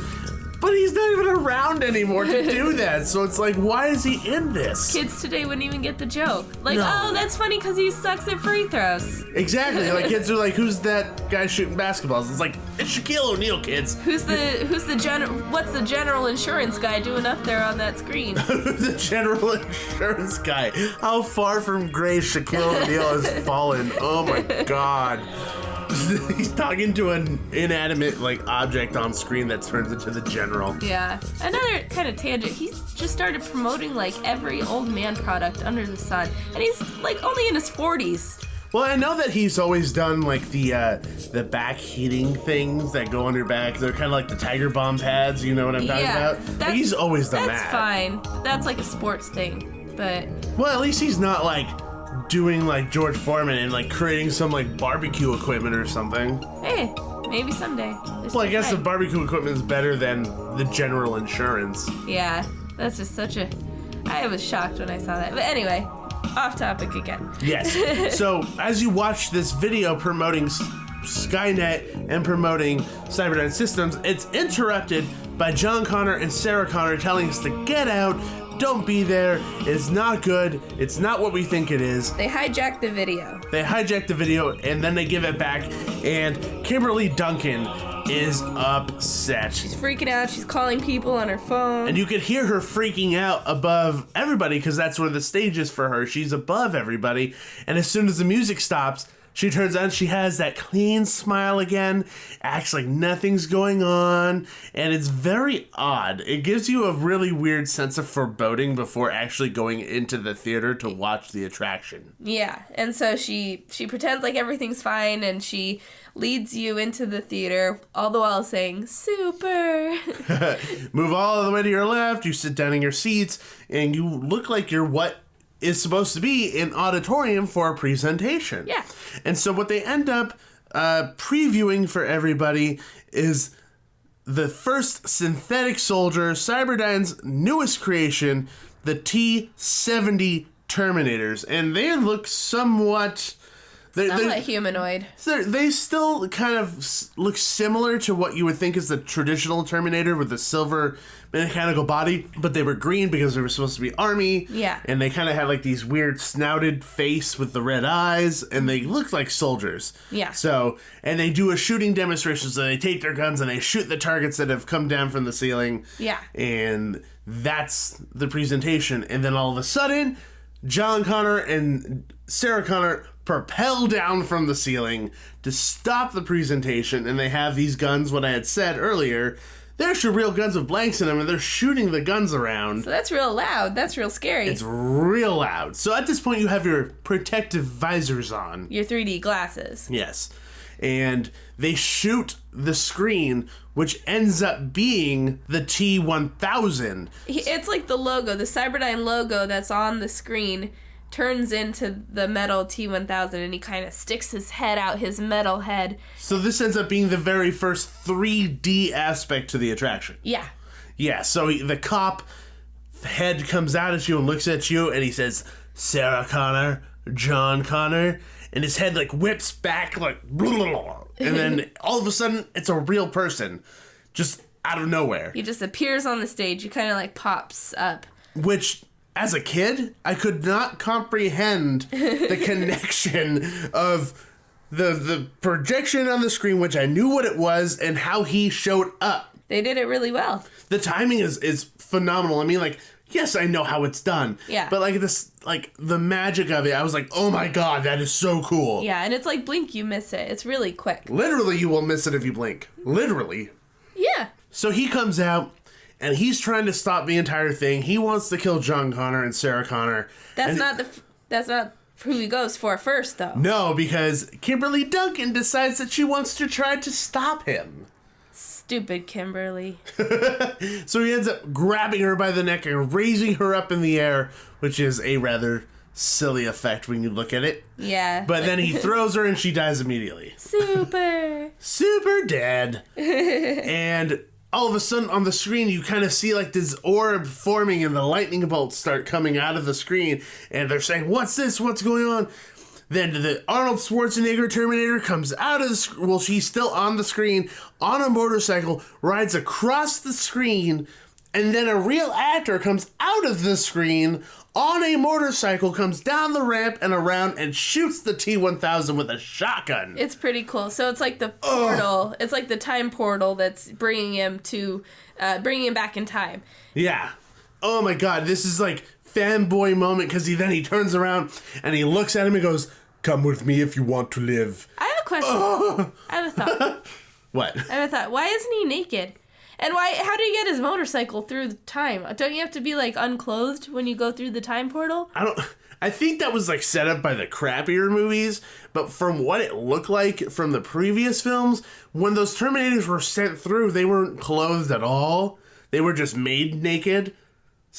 Speaker 3: but he's not even around anymore to do that. So it's why is he in this?
Speaker 2: Kids today wouldn't even get the joke.
Speaker 3: No.
Speaker 2: Oh, that's funny because he sucks at free throws.
Speaker 3: Exactly. Kids are who's that guy shooting basketballs? It's it's Shaquille O'Neal, kids.
Speaker 2: What's the general insurance guy doing up there on that screen?
Speaker 3: The general insurance guy. How far from grace Shaquille O'Neal has fallen. Oh my God. He's talking to an inanimate object on screen that turns into the general.
Speaker 2: Yeah. Another kind of tangent. He's just started promoting every old man product under the sun, and he's only in his 40s.
Speaker 3: Well, I know that he's always done like the back heating things that go on your back. They're kind of like the Tiger Bomb pads. You know what I'm talking about? Like, he's always done that.
Speaker 2: That's fine. That's like a sports thing, but.
Speaker 3: Well, at least he's not like doing like George Foreman and like creating some like barbecue equipment or something.
Speaker 2: Hey, maybe someday.
Speaker 3: Well, I guess the barbecue equipment is better than the general insurance.
Speaker 2: Yeah, that's just such a. I was shocked when I saw that. But anyway, off topic again.
Speaker 3: Yes. So, as you watch this video promoting Skynet and promoting Cyberdyne Systems, it's interrupted by John Connor and Sarah Connor telling us to get out, don't be there, it's not good, it's not what we think it is.
Speaker 2: They hijacked the video.
Speaker 3: And then they give it back, and Kimberly Duncan is upset.
Speaker 2: She's freaking out. She's calling people on her phone.
Speaker 3: And you could hear her freaking out above everybody because that's where the stage is for her. She's above everybody. And as soon as the music stops, she turns on, she has that clean smile again, acts like nothing's going on, and it's very odd. It gives you a really weird sense of foreboding before actually going into the theater to watch the attraction.
Speaker 2: Yeah, and so she pretends like everything's fine, and she leads you into the theater, all the while saying, super.
Speaker 3: Move all the way to your left, you sit down in your seats, and you look like you're what is supposed to be an auditorium for a presentation.
Speaker 2: Yeah.
Speaker 3: And so what they end up previewing for everybody is the first synthetic soldier, Cyberdyne's newest creation, the T-70 Terminators. And they look somewhat
Speaker 2: humanoid.
Speaker 3: They still kind of look similar to what you would think is the traditional Terminator with the silver mechanical body, but they were green because they were supposed to be army.
Speaker 2: Yeah.
Speaker 3: And they kind of had like these weird snouted face with the red eyes, and they looked like soldiers.
Speaker 2: Yeah.
Speaker 3: So, and they do a shooting demonstration, so they take their guns and they shoot the targets that have come down from the ceiling.
Speaker 2: Yeah.
Speaker 3: And that's the presentation. And then all of a sudden, John Connor and Sarah Connor propel down from the ceiling to stop the presentation, and they have these guns, what I had said earlier. They're actually real guns with blanks in them, and they're shooting the guns around.
Speaker 2: So that's real loud. That's real scary.
Speaker 3: It's real loud. So at this point, you have your protective visors on.
Speaker 2: Your 3D glasses.
Speaker 3: Yes. And they shoot the screen, which ends up being the T-1000.
Speaker 2: It's like the logo, the Cyberdyne logo that's on the screen turns into the metal T-1000, and he kind of sticks his head out, his metal head.
Speaker 3: So this ends up being the very first 3D aspect to the attraction.
Speaker 2: Yeah.
Speaker 3: Yeah, so the cop head comes out at you and looks at you, and he says, Sarah Connor, John Connor, and his head like whips back like blah, blah, blah. And then all of a sudden it's a real person just out of nowhere.
Speaker 2: He just appears on the stage. He kind of like pops up.
Speaker 3: Which, as a kid, I could not comprehend the connection of the projection on the screen, which I knew what it was, and how he showed up.
Speaker 2: They did it really well.
Speaker 3: The timing is phenomenal. I mean, like, yes, I know how it's done.
Speaker 2: Yeah.
Speaker 3: But like this, like the magic of it, I was like, oh my god, that is so cool.
Speaker 2: Yeah, and it's like blink, you miss it. It's really quick.
Speaker 3: Literally, you will miss it if you blink. Literally.
Speaker 2: Yeah.
Speaker 3: So he comes out, and he's trying to stop the entire thing. He wants to kill John Connor and Sarah Connor.
Speaker 2: That's not who he goes for first, though.
Speaker 3: No, because Kimberly Duncan decides that she wants to try to stop him.
Speaker 2: Stupid Kimberly.
Speaker 3: So he ends up grabbing her by the neck and raising her up in the air, which is a rather silly effect when you look at it.
Speaker 2: Yeah.
Speaker 3: But then he throws her and she dies immediately. Super dead. And all of a sudden on the screen you kind of see like this orb forming and the lightning bolts start coming out of the screen, and they're saying, what's this? What's going on? Then the Arnold Schwarzenegger Terminator comes out of the well, she's still on the screen, on a motorcycle, rides across the screen, and then a real actor comes out of the screen on a motorcycle, comes down the ramp and around, and shoots the T-1000 with a shotgun.
Speaker 2: It's pretty cool. So it's like the portal. It's like the time portal that's bringing him back in time.
Speaker 3: Yeah. Oh my god, this is like fanboy moment, because he turns around and he looks at him and goes, come with me if you want to live.
Speaker 2: I have a question. I have a thought.
Speaker 3: What?
Speaker 2: I have a thought. Why isn't he naked? And how do you get his motorcycle through the time? Don't you have to be like unclothed when you go through the time portal?
Speaker 3: I think that was like set up by the crappier movies, but from what it looked like from the previous films, when those Terminators were sent through, they weren't clothed at all. They were just made naked.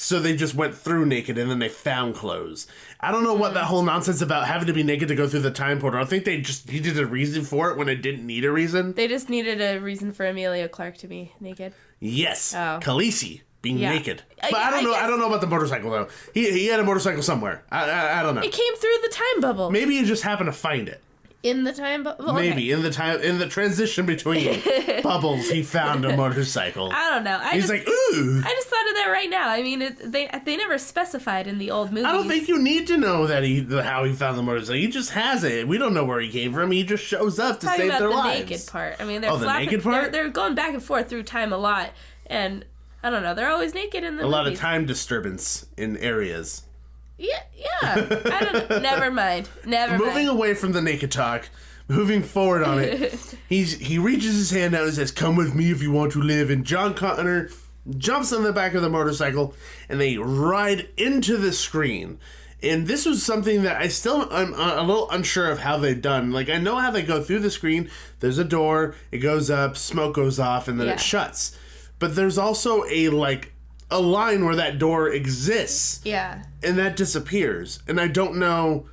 Speaker 3: So they just went through naked and then they found clothes. I don't know what that whole nonsense about having to be naked to go through the time portal. I think they just needed a reason for it when it didn't need a reason.
Speaker 2: They just needed a reason for Emilia Clarke to be naked.
Speaker 3: Yes.
Speaker 2: Oh.
Speaker 3: Khaleesi being naked. But
Speaker 2: I
Speaker 3: I don't know.
Speaker 2: guess.
Speaker 3: I don't know about the motorcycle though. He had a motorcycle somewhere. I don't know.
Speaker 2: It came through the time bubble.
Speaker 3: Maybe you just happened to find it.
Speaker 2: In the time bubble? Well,
Speaker 3: Maybe in the transition between bubbles, he found a motorcycle.
Speaker 2: I don't know.
Speaker 3: He's like, ooh.
Speaker 2: I just thought of that right now. I mean, they never specified in the old movies.
Speaker 3: I don't think you need to know that how he found the motorcycle. He just has it. We don't know where he came from. He just shows up to
Speaker 2: Talking
Speaker 3: save
Speaker 2: about
Speaker 3: their
Speaker 2: the
Speaker 3: lives.
Speaker 2: naked part. I mean, they're
Speaker 3: the naked part?
Speaker 2: They're going back and forth through time a lot, and I don't know. They're always naked in the movies.
Speaker 3: A lot of time disturbance in areas.
Speaker 2: Yeah. I don't. Never mind.
Speaker 3: Moving away from the naked talk. Moving forward on it, he reaches his hand out and says, "Come with me if you want to live." And John Connor jumps on the back of the motorcycle, and they ride into the screen. And this was something that I'm a little unsure of how they've done. Like, I know how they go through the screen. There's a door, it goes up, smoke goes off, and then it shuts. But there's also a line where that door exists.
Speaker 2: Yeah.
Speaker 3: And that disappears. And I don't know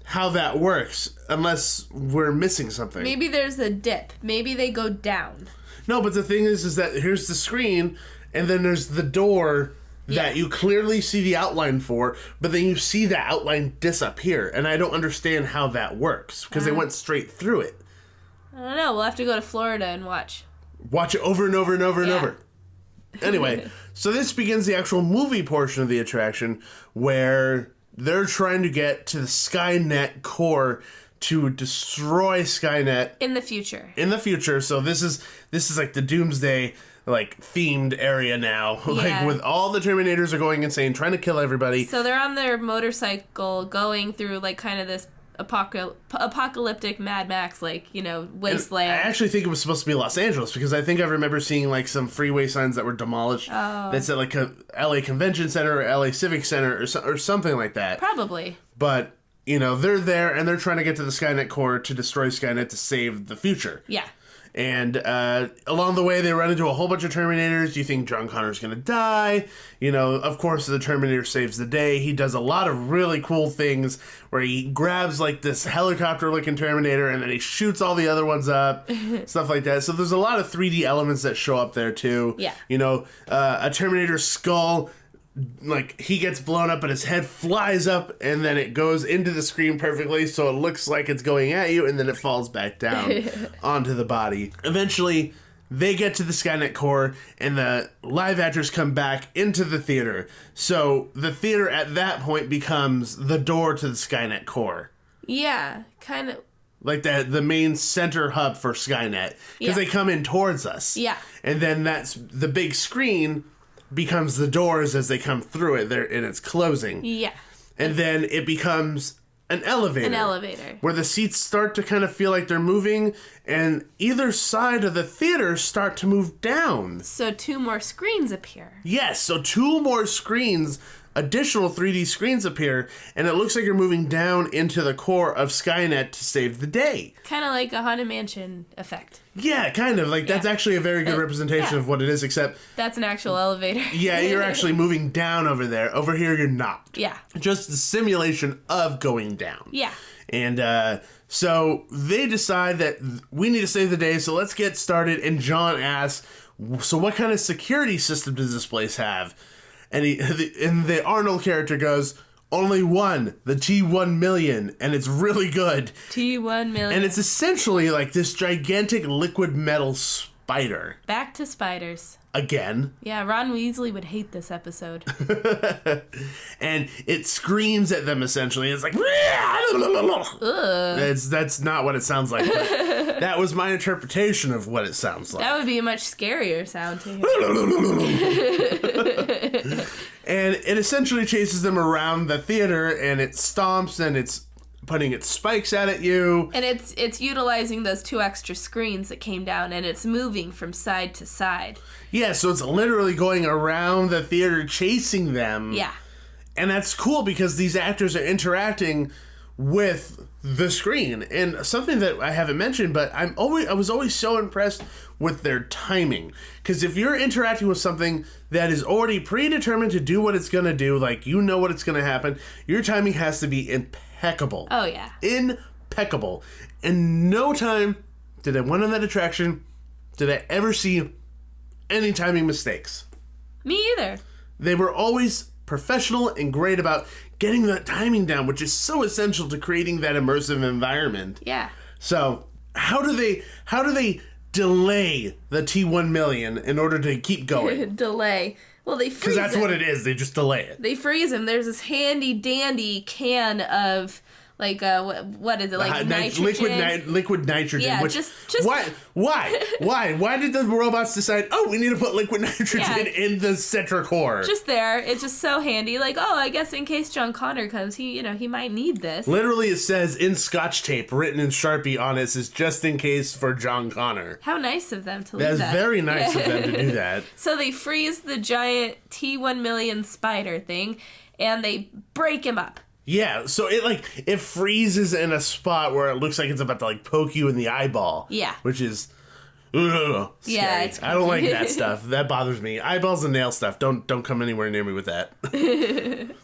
Speaker 3: how that works unless we're missing something.
Speaker 2: Maybe there's a dip. Maybe they go down.
Speaker 3: No, but the thing is that here's the screen, and then there's the door that you clearly see the outline for, but then you see the outline disappear, and I don't understand how that works, because they went straight through it.
Speaker 2: I don't know. We'll have to go to Florida and watch.
Speaker 3: Watch it over and over and over and over. Anyway, so this begins the actual movie portion of the attraction, where they're trying to get to the Skynet core to destroy Skynet
Speaker 2: in the future.
Speaker 3: So this is like the Doomsday themed area now. With all the Terminators are going insane, trying to kill everybody.
Speaker 2: So they're on their motorcycle going through kind of this apocalyptic Mad Max wasteland.
Speaker 3: I actually think it was supposed to be Los Angeles, because I think I remember seeing some freeway signs that were demolished that said a LA Convention Center or LA Civic Center or something like that.
Speaker 2: Probably.
Speaker 3: But they're there and they're trying to get to the Skynet core to destroy Skynet to save the future.
Speaker 2: Yeah.
Speaker 3: And along the way, they run into a whole bunch of Terminators. You think John Connor's going to die. Of course, the Terminator saves the day. He does a lot of really cool things where he grabs this helicopter-looking Terminator and then he shoots all the other ones up, stuff like that. So there's a lot of 3D elements that show up there, too.
Speaker 2: Yeah.
Speaker 3: A Terminator skull, he gets blown up and his head flies up and then it goes into the screen perfectly so it looks like it's going at you and then it falls back down onto the body. Eventually, they get to the Skynet core and the live actors come back into the theater. So the theater at that point becomes the door to the Skynet core.
Speaker 2: Yeah, kind of.
Speaker 3: Like the main center hub for Skynet. Because they come in towards us.
Speaker 2: Yeah.
Speaker 3: And then that's the big screen becomes the doors as they come through it there, and it's closing.
Speaker 2: Yeah.
Speaker 3: And then it becomes an elevator. Where the seats start to kind of feel like they're moving, and either side of the theater start to move down.
Speaker 2: So 2 more screens appear.
Speaker 3: Yes, so 2 more screens, additional 3D screens appear, and it looks like you're moving down into the core of Skynet to save the day.
Speaker 2: Kind of like a Haunted Mansion effect.
Speaker 3: Yeah, kind of. That's actually a very good representation of what it is, except...
Speaker 2: That's an actual elevator.
Speaker 3: Yeah, you're actually moving down over there. Over here, you're not.
Speaker 2: Yeah.
Speaker 3: Just the simulation of going down.
Speaker 2: Yeah.
Speaker 3: And so they decide that we need to save the day, so let's get started. And John asks, so what kind of security system does this place have? And the Arnold character goes, only one, the T1 million, and it's really good.
Speaker 2: T1 million.
Speaker 3: And it's essentially this gigantic liquid metal spider.
Speaker 2: Back to spiders.
Speaker 3: Again.
Speaker 2: Yeah, Ron Weasley would hate this episode.
Speaker 3: And it screams at them, essentially. It's like... That's not what it sounds like. But that was my interpretation of what it sounds like.
Speaker 2: That would be a much scarier sound to hear.
Speaker 3: And it essentially chases them around the theater, and it stomps, and it's putting its spikes out at you.
Speaker 2: And it's utilizing those 2 extra screens that came down, and it's moving from side to side.
Speaker 3: Yeah, so it's literally going around the theater chasing them.
Speaker 2: Yeah.
Speaker 3: And that's cool because these actors are interacting with the screen. And something that I haven't mentioned, but I was always so impressed with their timing. Because if you're interacting with something that is already predetermined to do what it's going to do, like you know what it's going to happen, your timing has to be impeccable.
Speaker 2: Oh, yeah.
Speaker 3: Impeccable. And no time did I went on that attraction, did I ever see any timing mistakes.
Speaker 2: Me either.
Speaker 3: They were always professional and great about getting that timing down, which is so essential to creating that immersive environment.
Speaker 2: Yeah.
Speaker 3: So, how do they delay the T1 million in order to keep going?
Speaker 2: Delay. Well, they freeze
Speaker 3: Because that's
Speaker 2: him.
Speaker 3: what it is. They just delay it.
Speaker 2: They freeze him. There's this handy dandy can of like what is it, like nitrogen?
Speaker 3: Liquid nitrogen.
Speaker 2: Yeah,
Speaker 3: which,
Speaker 2: just
Speaker 3: why did the robots decide, we need to put liquid nitrogen in the center core?
Speaker 2: Just there. It's just so handy. Like, I guess in case John Connor comes, he might need this.
Speaker 3: Literally, it says in Scotch tape, written in Sharpie on it, says just in case for John Connor.
Speaker 2: How nice of them to leave that.
Speaker 3: That's very nice of them to do that.
Speaker 2: So they freeze the giant T1 million spider thing, and they break him up.
Speaker 3: Yeah, so it freezes in a spot where it looks like it's about to poke you in the eyeball.
Speaker 2: Yeah.
Speaker 3: Which is scary.
Speaker 2: Yeah, it's
Speaker 3: I don't like that stuff. That bothers me. Eyeballs and nail stuff. Don't come anywhere near me with that.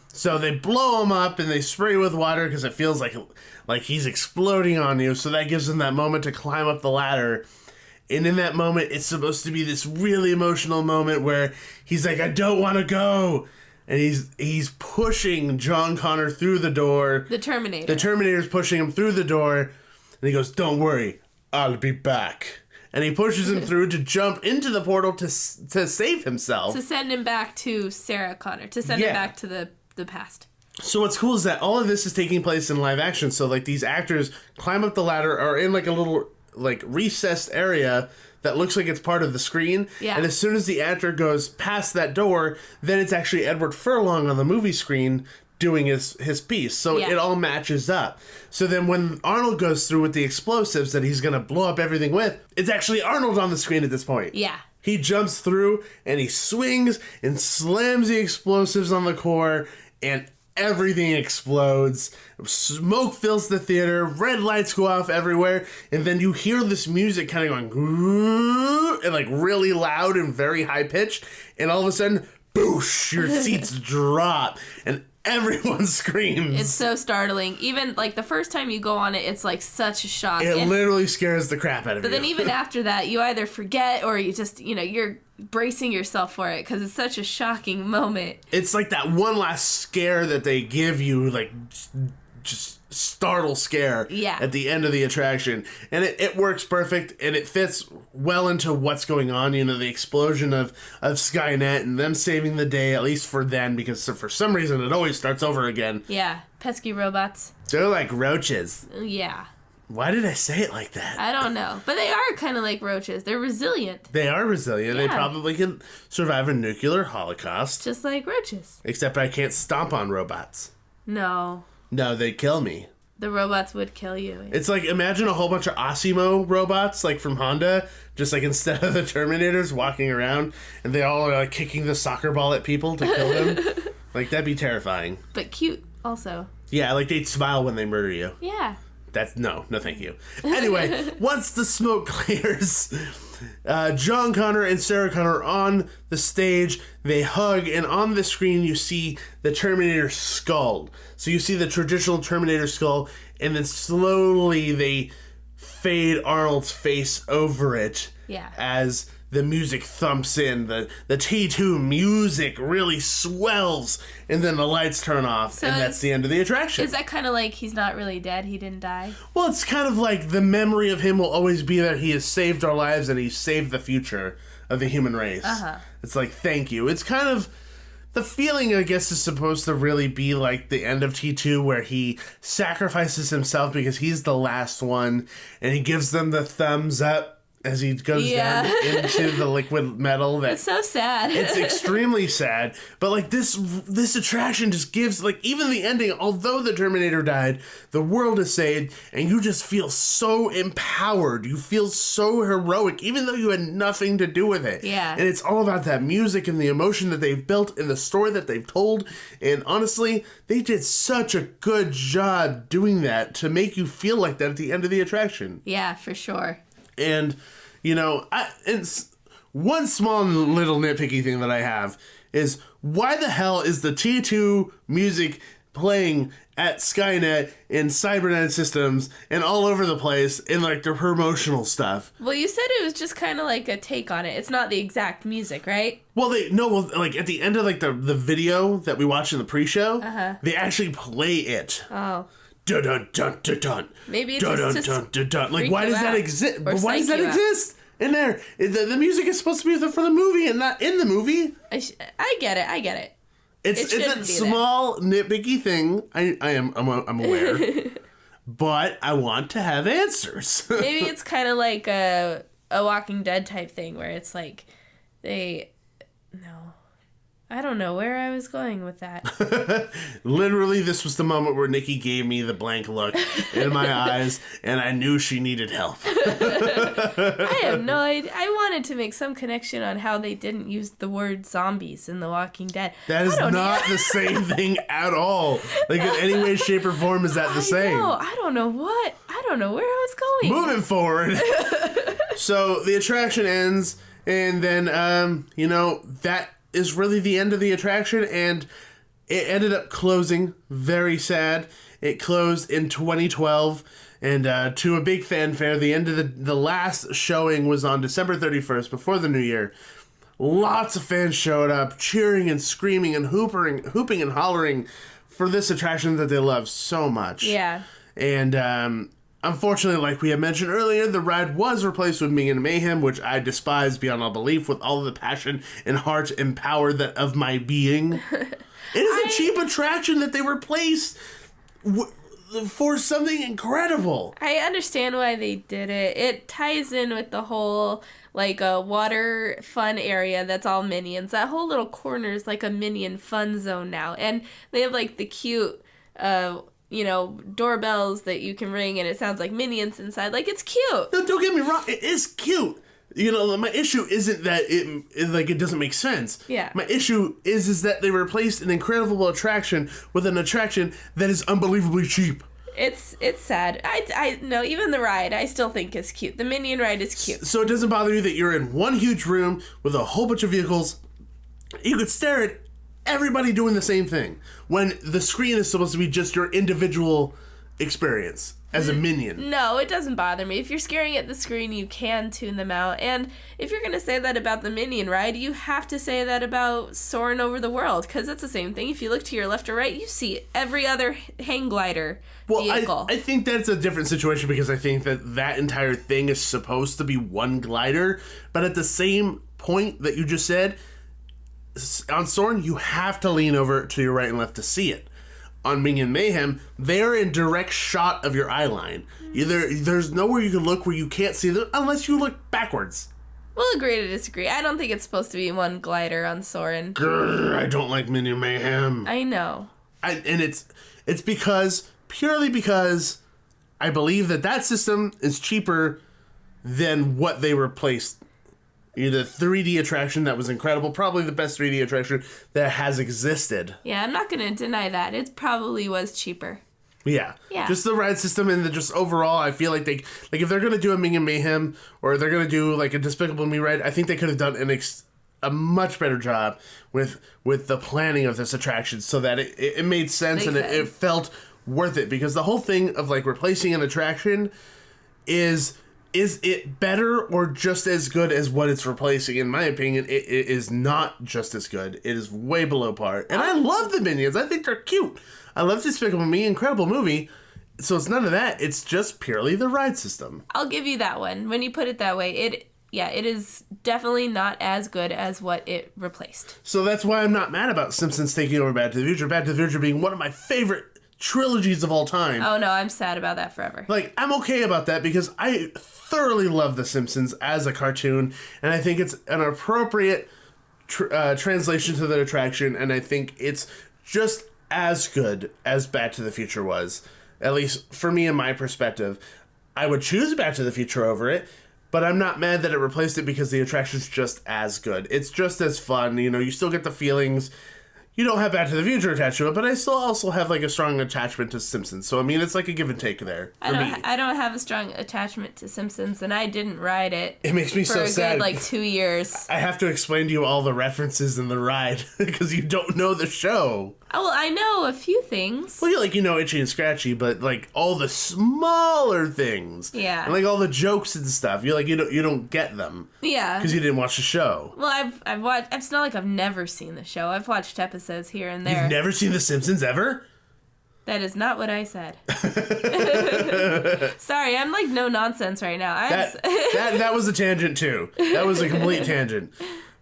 Speaker 3: So they blow him up and they spray with water because it feels like he's exploding on you. So that gives him that moment to climb up the ladder. And in that moment, it's supposed to be this really emotional moment where he's like, I don't want to go. And he's pushing John Connor through the door.
Speaker 2: The Terminator.
Speaker 3: The Terminator's pushing him through the door. And he goes, don't worry, I'll be back. And he pushes him through to jump into the portal to save himself.
Speaker 2: To send him back to Sarah Connor. To send him back to the past.
Speaker 3: So what's cool is that all of this is taking place in live action. So these actors climb up the ladder, are in a little recessed area that looks like it's part of the screen.
Speaker 2: Yeah.
Speaker 3: And as soon as the actor goes past that door, then it's actually Edward Furlong on the movie screen doing his piece. So it all matches up. So then when Arnold goes through with the explosives that he's going to blow up everything with, it's actually Arnold on the screen at this point.
Speaker 2: Yeah.
Speaker 3: He jumps through and he swings and slams the explosives on the core and everything explodes. Smoke fills the theater. Red lights go off everywhere. And then you hear this music kind of going and really loud and very high pitched. And all of a sudden, boosh, your seats drop and everyone screams.
Speaker 2: It's so startling. Even the first time you go on it, it's such a shock.
Speaker 3: It literally scares the crap out of you.
Speaker 2: But then even after that, you either forget or you just, you're bracing yourself for it because it's such a shocking moment.
Speaker 3: It's like that one last scare that they give you, just startle scare at the end of the attraction. And it works perfect, and it fits well into what's going on. The explosion of Skynet and them saving the day, at least for then, because for some reason it always starts over again.
Speaker 2: Yeah, pesky robots.
Speaker 3: They're like roaches.
Speaker 2: Yeah.
Speaker 3: Why did I say it like that?
Speaker 2: I don't know. But they are kind of like roaches. They're resilient.
Speaker 3: They are resilient.
Speaker 2: Yeah.
Speaker 3: They probably can survive a nuclear holocaust.
Speaker 2: Just like roaches.
Speaker 3: Except I can't stomp on robots.
Speaker 2: No.
Speaker 3: No, they'd kill me.
Speaker 2: The robots would kill you.
Speaker 3: It's imagine a whole bunch of Osimo robots, from Honda, just instead of the Terminators walking around, and they all are kicking the soccer ball at people to kill them. That'd be terrifying.
Speaker 2: But cute, also.
Speaker 3: Yeah, they'd smile when they murder you.
Speaker 2: Yeah.
Speaker 3: That's no thank you. Anyway, once the smoke clears, John Connor and Sarah Connor are on the stage. They hug, and on the screen you see the Terminator skull. So you see the traditional Terminator skull, and then slowly they fade Arnold's face over it.
Speaker 2: Yeah.
Speaker 3: As the music thumps in, the T2 music really swells, and then the lights turn off, and that's the end of the attraction.
Speaker 2: Is that kind of like he's not really dead, he didn't die?
Speaker 3: Well, it's kind of like the memory of him will always be that he has saved our lives and he's saved the future of the human race.
Speaker 2: Uh-huh.
Speaker 3: It's thank you. It's kind of... The feeling, I guess, is supposed to really be like the end of T2, where he sacrifices himself because he's the last one, and he gives them the thumbs up. as he goes down into the liquid metal.
Speaker 2: It's so sad.
Speaker 3: It's extremely sad. But, like, this attraction just gives, like, even the ending, although the Terminator died, the world is saved, and you just feel so empowered. You feel so heroic, even though you had nothing to do with it.
Speaker 2: Yeah.
Speaker 3: And it's all about that music and the emotion that they've built and the story that they've told. And honestly, they did such a good job doing that to make you feel like that at the end of the attraction.
Speaker 2: Yeah, for sure.
Speaker 3: And, you know, one small little nitpicky thing that I have is, why the hell is the T2 music playing at Skynet and cybernetic systems and all over the place in, like, the promotional stuff?
Speaker 2: Well, you said it was just kind of like a take on it. It's not the exact music, right?
Speaker 3: Well, like, at the end of, like, the video that we watched in the pre-show, they actually play it.
Speaker 2: Oh.
Speaker 3: Dun dun dun dun dun.
Speaker 2: Maybe it's
Speaker 3: dun,
Speaker 2: just
Speaker 3: dun, dun, dun. Like,
Speaker 2: freak
Speaker 3: why
Speaker 2: you
Speaker 3: does that
Speaker 2: out
Speaker 3: exist?
Speaker 2: or
Speaker 3: Why does
Speaker 2: psych
Speaker 3: that
Speaker 2: you out.
Speaker 3: exist in there? The music is supposed to be for the movie and not in the movie.
Speaker 2: I get it.
Speaker 3: It's a small nitpicky thing. I'm aware, but I want to have answers.
Speaker 2: Maybe it's kind of like a Walking Dead type thing where it's like I don't know where I was going with that.
Speaker 3: Literally, this was the moment where Nikki gave me the blank look in my eyes, and I knew she needed help.
Speaker 2: I have no idea. I wanted to make some connection on how they didn't use the word zombies in The Walking Dead.
Speaker 3: That is not the same thing at all. Like, in any way, shape, or form is that the same.
Speaker 2: I don't know where I was going.
Speaker 3: Moving forward. So, the attraction ends, and then, that is really the end of the attraction, and it ended up closing very sad. It closed in 2012, and to a big fanfare, the end of the last showing was on December 31st, before the new year. Lots of fans showed up, cheering and screaming and hooping and hollering for this attraction that they love so much.
Speaker 2: Yeah.
Speaker 3: And unfortunately, like we had mentioned earlier, the ride was replaced with Ming and Mayhem, which I despise beyond all belief with all of the passion and heart and power of my being. It is a cheap attraction that they replaced for something incredible.
Speaker 2: I understand why they did it. It ties in with the whole, like, a water fun area that's all Minions. That whole little corner is like a Minion fun zone now. And they have, like, the cute doorbells that you can ring and it sounds like Minions inside. Like, it's cute.
Speaker 3: No, don't get me wrong. It is cute. My issue isn't that it doesn't make sense.
Speaker 2: Yeah.
Speaker 3: My issue is that they replaced an incredible attraction with an attraction that is unbelievably cheap.
Speaker 2: It's sad. I no, even the ride I still think is cute. The Minion ride is cute.
Speaker 3: So it doesn't bother you that you're in one huge room with a whole bunch of vehicles. You could stare at everybody doing the same thing when the screen is supposed to be just your individual experience as a Minion.
Speaker 2: No, it doesn't bother me. If you're staring at the screen, you can tune them out. And if you're going to say that about the Minion ride, you have to say that about Soarin' Over the World, because it's the same thing. If you look to your left or right, you see every other hang glider vehicle.
Speaker 3: I think that's a different situation because I think that entire thing is supposed to be one glider, but at the same point that you just said, on Soarin', you have to lean over to your right and left to see it. On Minion Mayhem, they're in direct shot of your eye line. There's nowhere you can look where you can't see them unless you look backwards.
Speaker 2: We'll agree to disagree. I don't think it's supposed to be one glider on Soarin'.
Speaker 3: Grr, I don't like Minion Mayhem.
Speaker 2: I know.
Speaker 3: And it's purely because I believe that system is cheaper than what they replaced. The 3D attraction that was incredible, probably the best 3D attraction that has existed.
Speaker 2: Yeah, I'm not going to deny that. It probably was cheaper.
Speaker 3: Yeah. Just the ride system and just overall, I feel like if they're going to do a Ming and Mayhem or they're going to do like a Despicable Me ride, I think they could have done a much better job with the planning of this attraction so that it made sense and it felt worth it, because the whole thing of like replacing an attraction is it better or just as good as what it's replacing? In my opinion, it is not just as good. It is way below par. And I love the Minions. I think they're cute. I love Despicable Me, incredible movie. So it's none of that. It's just purely the ride system.
Speaker 2: I'll give you that one. When you put it that way, it is definitely not as good as what it replaced.
Speaker 3: So that's why I'm not mad about Simpsons taking over Back to the Future. Back to the Future being one of my favorite trilogies of all time.
Speaker 2: Oh, no, I'm sad about that forever.
Speaker 3: Like, I'm okay about that because I thoroughly love The Simpsons as a cartoon, and I think it's an appropriate translation to the attraction, and I think it's just as good as Back to the Future was. At least for me and my perspective. I would choose Back to the Future over it, but I'm not mad that it replaced it because the attraction's just as good. It's just as fun, you know, you still get the feelings. You don't have Back to the Future attached to it, but I still also have like a strong attachment to Simpsons. So I mean, it's like a give and take there for me.
Speaker 2: I don't have a strong attachment to Simpsons, and I didn't ride it.
Speaker 3: It makes me so sad.
Speaker 2: For a good 2 years.
Speaker 3: I have to explain to you all the references in the ride because you don't know the show.
Speaker 2: Oh, well, I know a few things.
Speaker 3: Well, you know Itchy and Scratchy, but like all the smaller things.
Speaker 2: Yeah.
Speaker 3: And like all the jokes and stuff, you don't get them.
Speaker 2: Yeah.
Speaker 3: Because you didn't watch the show.
Speaker 2: Well, I've watched. It's not like I've never seen the show. I've watched episodes here and there.
Speaker 3: You've never seen The Simpsons ever?
Speaker 2: That is not what I said. Sorry, I'm like no nonsense right now.
Speaker 3: That was a tangent too. That was a complete tangent.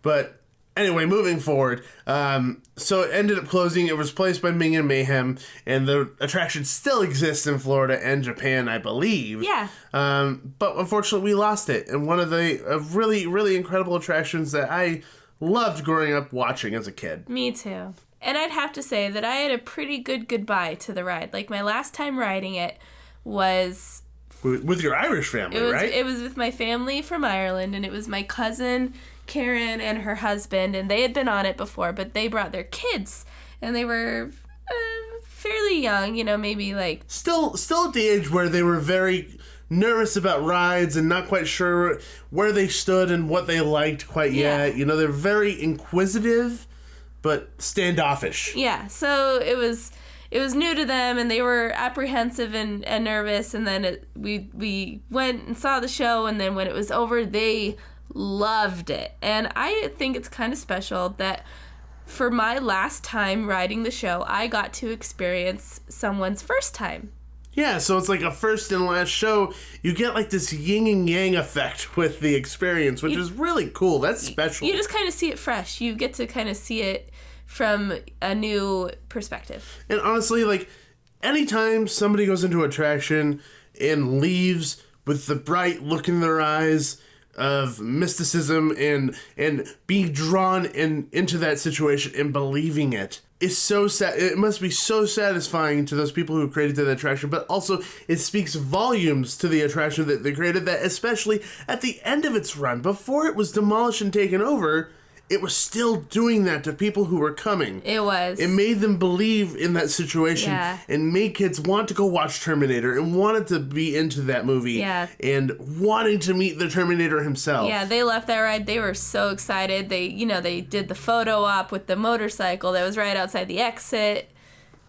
Speaker 3: But anyway, moving forward, so it ended up closing. It was replaced by Ming and Mayhem, and the attraction still exists in Florida and Japan, I believe.
Speaker 2: Yeah.
Speaker 3: But unfortunately, we lost it. And one of the really, really incredible attractions that I loved growing up watching as a kid.
Speaker 2: Me too. And I'd have to say that I had a pretty good goodbye to the ride. Like, my last time riding it was...
Speaker 3: With your Irish family, right?
Speaker 2: It was with my family from Ireland, and it was my cousin, Karen, and her husband, and they had been on it before, but they brought their kids, and they were fairly young, you know, maybe like...
Speaker 3: Still at the age where they were very nervous about rides and not quite sure where they stood and what they liked quite yet. You know, they're very inquisitive, but standoffish.
Speaker 2: Yeah, so it was new to them, and they were apprehensive and nervous, and then we went and saw the show, and then when it was over, they loved it. And I think it's kind of special that for my last time riding the show, I got to experience someone's first time.
Speaker 3: Yeah, so it's like a first and last show. You get like this yin and yang effect with the experience, which is really cool. That's special.
Speaker 2: You just kind of see it fresh. You get to kind of see it from a new perspective.
Speaker 3: And honestly, like, anytime somebody goes into attraction and leaves with the bright look in their eyes of mysticism and being drawn into that situation and believing it, is so sad. It must be so satisfying to those people who created that attraction, but also it speaks volumes to the attraction that they created, that especially at the end of its run, before it was demolished and taken over, it was still doing that to people who were coming.
Speaker 2: It was.
Speaker 3: It made them believe in that situation and made kids want to go watch Terminator and wanted to be into that movie and wanting to meet the Terminator himself.
Speaker 2: Yeah, they left that ride. They were so excited. They did the photo op with the motorcycle that was right outside the exit.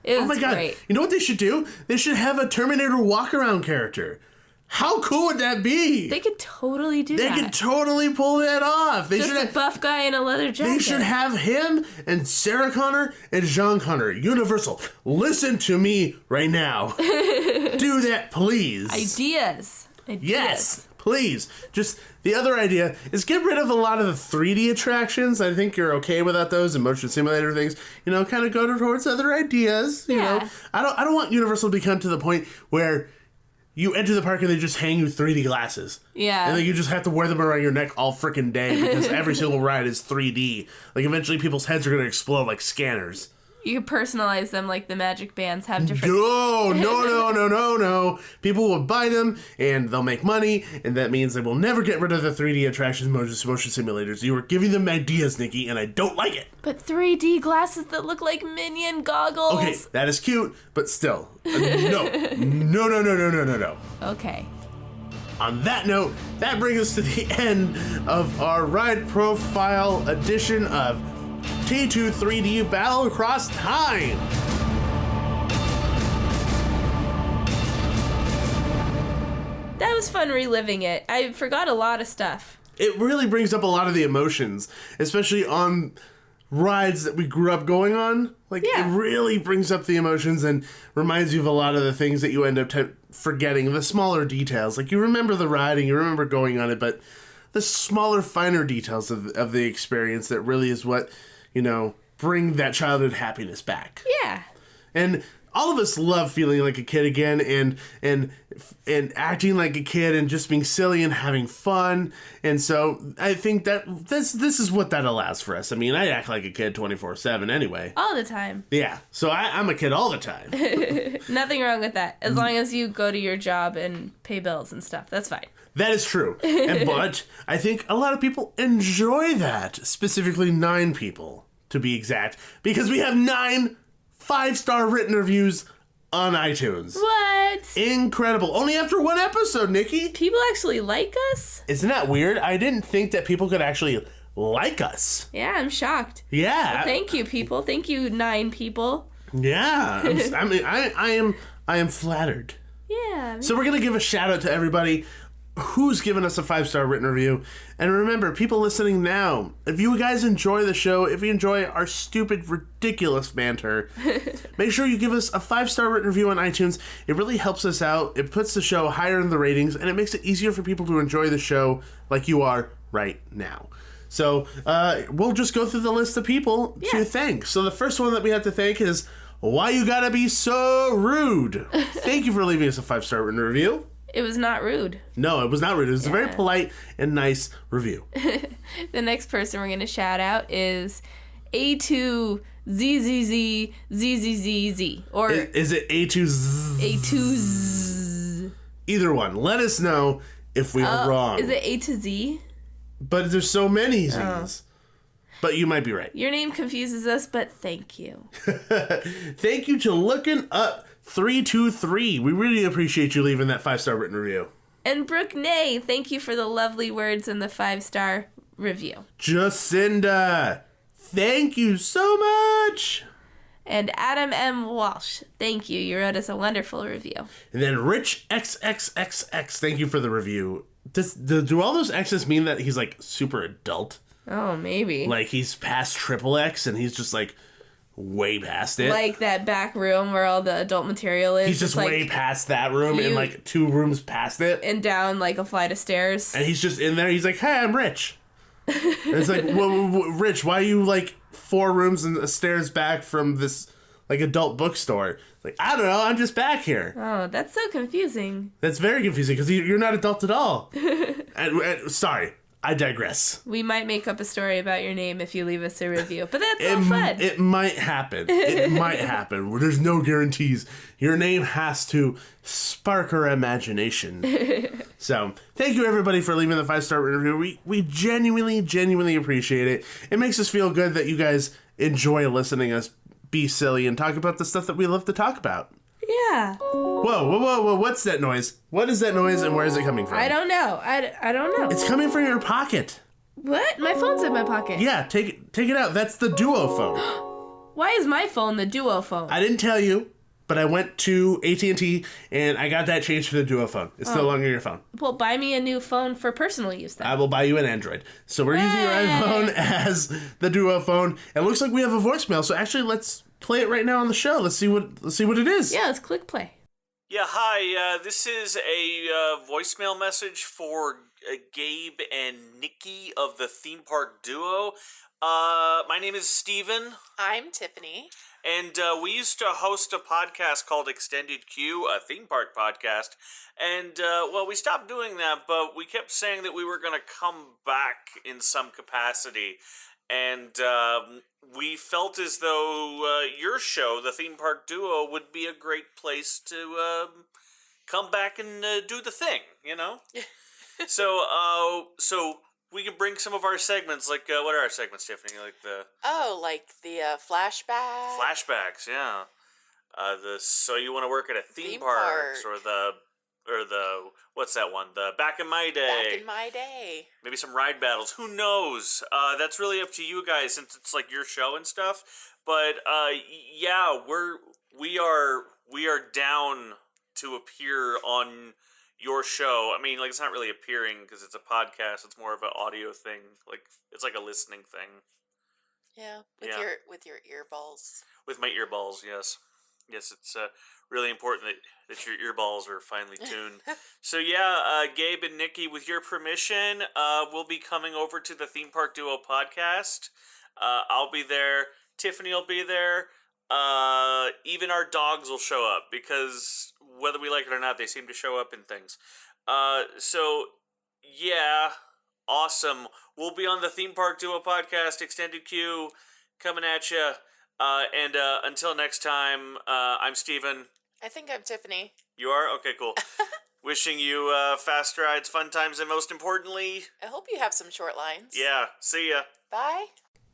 Speaker 2: It was great.
Speaker 3: You know what they should do? They should have a Terminator walk-around character. How cool would that be?
Speaker 2: They could totally do that.
Speaker 3: They could totally pull that off. They
Speaker 2: Just
Speaker 3: should
Speaker 2: a buff guy in a leather jacket.
Speaker 3: They should have him and Sarah Connor and Jean Connor. Universal, listen to me right now. Do that, please.
Speaker 2: Ideas.
Speaker 3: Yes, please. Just the other idea is get rid of a lot of the 3D attractions. I think you're okay without those and motion simulator things. You know, kind of go towards other ideas. You know, I don't want Universal to become to the point where you enter the park and they just hang you 3D glasses.
Speaker 2: Yeah.
Speaker 3: And then you just have to wear them around your neck all freaking day because every single ride is 3D. Like, eventually people's heads are going to explode like scanners.
Speaker 2: You can personalize them like the Magic Bands have different...
Speaker 3: No. People will buy them, and they'll make money, and that means they will never get rid of the 3D attractions, motion simulators. You are giving them ideas, Nikki, and I don't like it.
Speaker 2: But 3D glasses that look like Minion goggles.
Speaker 3: Okay, that is cute, but still. No.
Speaker 2: Okay.
Speaker 3: On that note, that brings us to the end of our ride profile edition of T2 3D Battle Across Time.
Speaker 2: That was fun reliving it. I forgot a lot of stuff.
Speaker 3: It really brings up a lot of the emotions, especially on rides that we grew up going on. It really brings up the emotions and reminds you of a lot of the things that you end up forgetting, the smaller details. Like, you remember the ride and you remember going on it, but the smaller, finer details of the experience that really is what, bring that childhood happiness back.
Speaker 2: Yeah.
Speaker 3: And all of us love feeling like a kid again and acting like a kid and just being silly and having fun. And so I think that this is what that allows for us. I mean, I act like a kid 24/7 anyway.
Speaker 2: All the time.
Speaker 3: Yeah, so I'm a kid all the time.
Speaker 2: Nothing wrong with that. As long as you go to your job and pay bills and stuff, that's fine.
Speaker 3: That is true. But I think a lot of people enjoy that, specifically 9 people, to be exact, because we have 9 5-star written reviews on iTunes.
Speaker 2: What?
Speaker 3: Incredible. Only after 1 episode, Nikki.
Speaker 2: People actually like us?
Speaker 3: Isn't that weird? I didn't think that people could actually like us.
Speaker 2: Yeah, I'm shocked.
Speaker 3: Yeah.
Speaker 2: Well, thank you, people. Thank you, 9 people.
Speaker 3: Yeah. I am flattered.
Speaker 2: Yeah.
Speaker 3: So we're going to give a shout out to everybody who's given us a 5-star written review. And remember, people listening now, if you guys enjoy the show, if you enjoy our stupid, ridiculous banter, make sure you give us a 5-star written review on iTunes. It really helps us out. It puts the show higher in the ratings, and it makes it easier for people to enjoy the show like you are right now. So we'll just go through the list of people to thank. So the first one that we have to thank is Why You Gotta Be So Rude. Thank you for leaving us a 5-star written review.
Speaker 2: It was not rude.
Speaker 3: No, it was not rude. It was a very polite and nice review.
Speaker 2: The next person we're going to shout out is A2ZZZZZZZ. Or
Speaker 3: Is it A2Z?
Speaker 2: A2Z.
Speaker 3: Either one. Let us know if we are wrong.
Speaker 2: Is it A to Z?
Speaker 3: But there's so many Z's. But you might be right.
Speaker 2: Your name confuses us, but thank you.
Speaker 3: Thank you to Looking Up 323. We really appreciate you leaving that 5-star written review.
Speaker 2: And Brooke Nay, thank you for the lovely words in the 5-star review.
Speaker 3: Jacinda, thank you so much.
Speaker 2: And Adam M. Walsh, thank you. You wrote us a wonderful review.
Speaker 3: And then Rich XXXX, thank you for the review. Do all those X's mean that he's like super adult?
Speaker 2: Oh, maybe.
Speaker 3: Like he's past triple X and he's just like way past it.
Speaker 2: Like that back room where all the adult material is.
Speaker 3: He's just
Speaker 2: like,
Speaker 3: way past that room and like 2 rooms past it.
Speaker 2: And down like a flight of stairs.
Speaker 3: And he's just in there. He's like, hey, I'm Rich. And it's like, Rich, why are you like 4 rooms and the stairs back from this like adult bookstore? Like, I don't know. I'm just back here.
Speaker 2: Oh, that's so confusing.
Speaker 3: That's very confusing because you're not adult at all. and sorry. I digress.
Speaker 2: We might make up a story about your name if you leave us a review, but that's all fun.
Speaker 3: It might happen. It might happen. There's no guarantees. Your name has to spark our imagination. So, thank you everybody for leaving the 5-star review. We genuinely appreciate it. It makes us feel good that you guys enjoy listening us be silly and talk about the stuff that we love to talk about.
Speaker 2: Yeah.
Speaker 3: Whoa, what's that noise? What is that noise and where is it coming from?
Speaker 2: I don't know. I don't know.
Speaker 3: It's coming from your pocket.
Speaker 2: What? My phone's in my pocket.
Speaker 3: Yeah, take it out. That's the Duo phone.
Speaker 2: Why is my phone the Duo phone?
Speaker 3: I didn't tell you, but I went to AT&T and I got that changed to the Duo phone. It's no longer your phone.
Speaker 2: Well, buy me a new phone for personal use then.
Speaker 3: I will buy you an Android. So we're using your iPhone as the Duo phone. It looks like we have a voicemail, so actually let's play it right now on the show. Let's see what it is.
Speaker 2: Yeah, let's click play.
Speaker 4: Yeah, hi. This is a voicemail message for Gabe and Nikki of the Theme Park Duo. My name is Steven.
Speaker 5: I'm Tiffany.
Speaker 4: And we used to host a podcast called Extended Queue, a theme park podcast. And, well, we stopped doing that, but we kept saying that we were going to come back in some capacity. And we felt as though your show, the Theme Park Duo, would be a great place to come back and do the thing, you know? So we can bring some of our segments, like, what are our segments, Tiffany? Like the
Speaker 5: flashback.
Speaker 4: Flashbacks, yeah. So you want to work at a theme park, or the what's that one? The Back in My Day.
Speaker 5: Back in My Day.
Speaker 4: Maybe some ride battles. Who knows? That's really up to you guys since it's like your show and stuff. But yeah, we are down to appear on your show. I mean, like, it's not really appearing because it's a podcast. It's more of an audio thing. Like, it's like a listening thing.
Speaker 5: Yeah, with your earballs.
Speaker 4: With my earballs, yes. Yes, it's really important that your earballs are finely tuned. So yeah, Gabe and Nikki, with your permission, we'll be coming over to the Theme Park Duo podcast. I'll be there. Tiffany will be there. even our dogs will show up, because whether we like it or not, they seem to show up in things. So, yeah, awesome. We'll be on the Theme Park Duo podcast, Extended Queue, coming at you. And until next time, I'm Steven.
Speaker 5: I think I'm Tiffany.
Speaker 4: You are? Okay, cool. Wishing you fast rides, fun times, and most importantly...
Speaker 5: I hope you have some short lines.
Speaker 4: Yeah, see ya.
Speaker 5: Bye.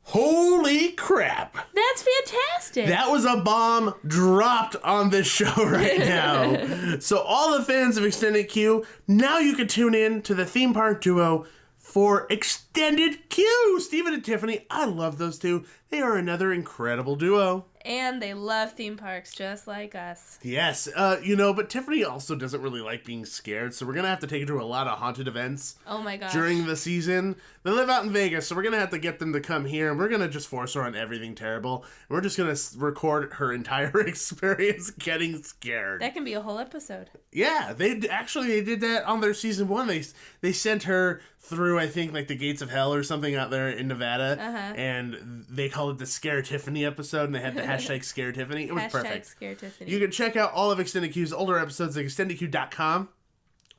Speaker 3: Holy crap!
Speaker 2: That's fantastic.
Speaker 3: That was a bomb dropped on this show right now. So all the fans of Extended Queue, now you can tune in to the Theme Park Duo for Extended Queue. Steven and Tiffany, I love those two. They are another incredible duo.
Speaker 2: And they love theme parks just like us.
Speaker 3: Yes, but Tiffany also doesn't really like being scared, so we're going to have to take her to a lot of haunted events.
Speaker 2: Oh my gosh.
Speaker 3: During the season. They live out in Vegas, so we're going to have to get them to come here, and we're going to just force her on everything terrible. And we're just going to record her entire experience getting scared.
Speaker 2: That can be a whole episode.
Speaker 3: Yeah, they did that on their season 1. They sent her through, I think, like the gates of hell or something out there in Nevada, and they called it the Scare Tiffany episode, and they had the hashtag Scare Tiffany. It was perfect.
Speaker 2: Scare Tiffany.
Speaker 3: You can check out all of Extended Queue's older episodes at extendedq.com.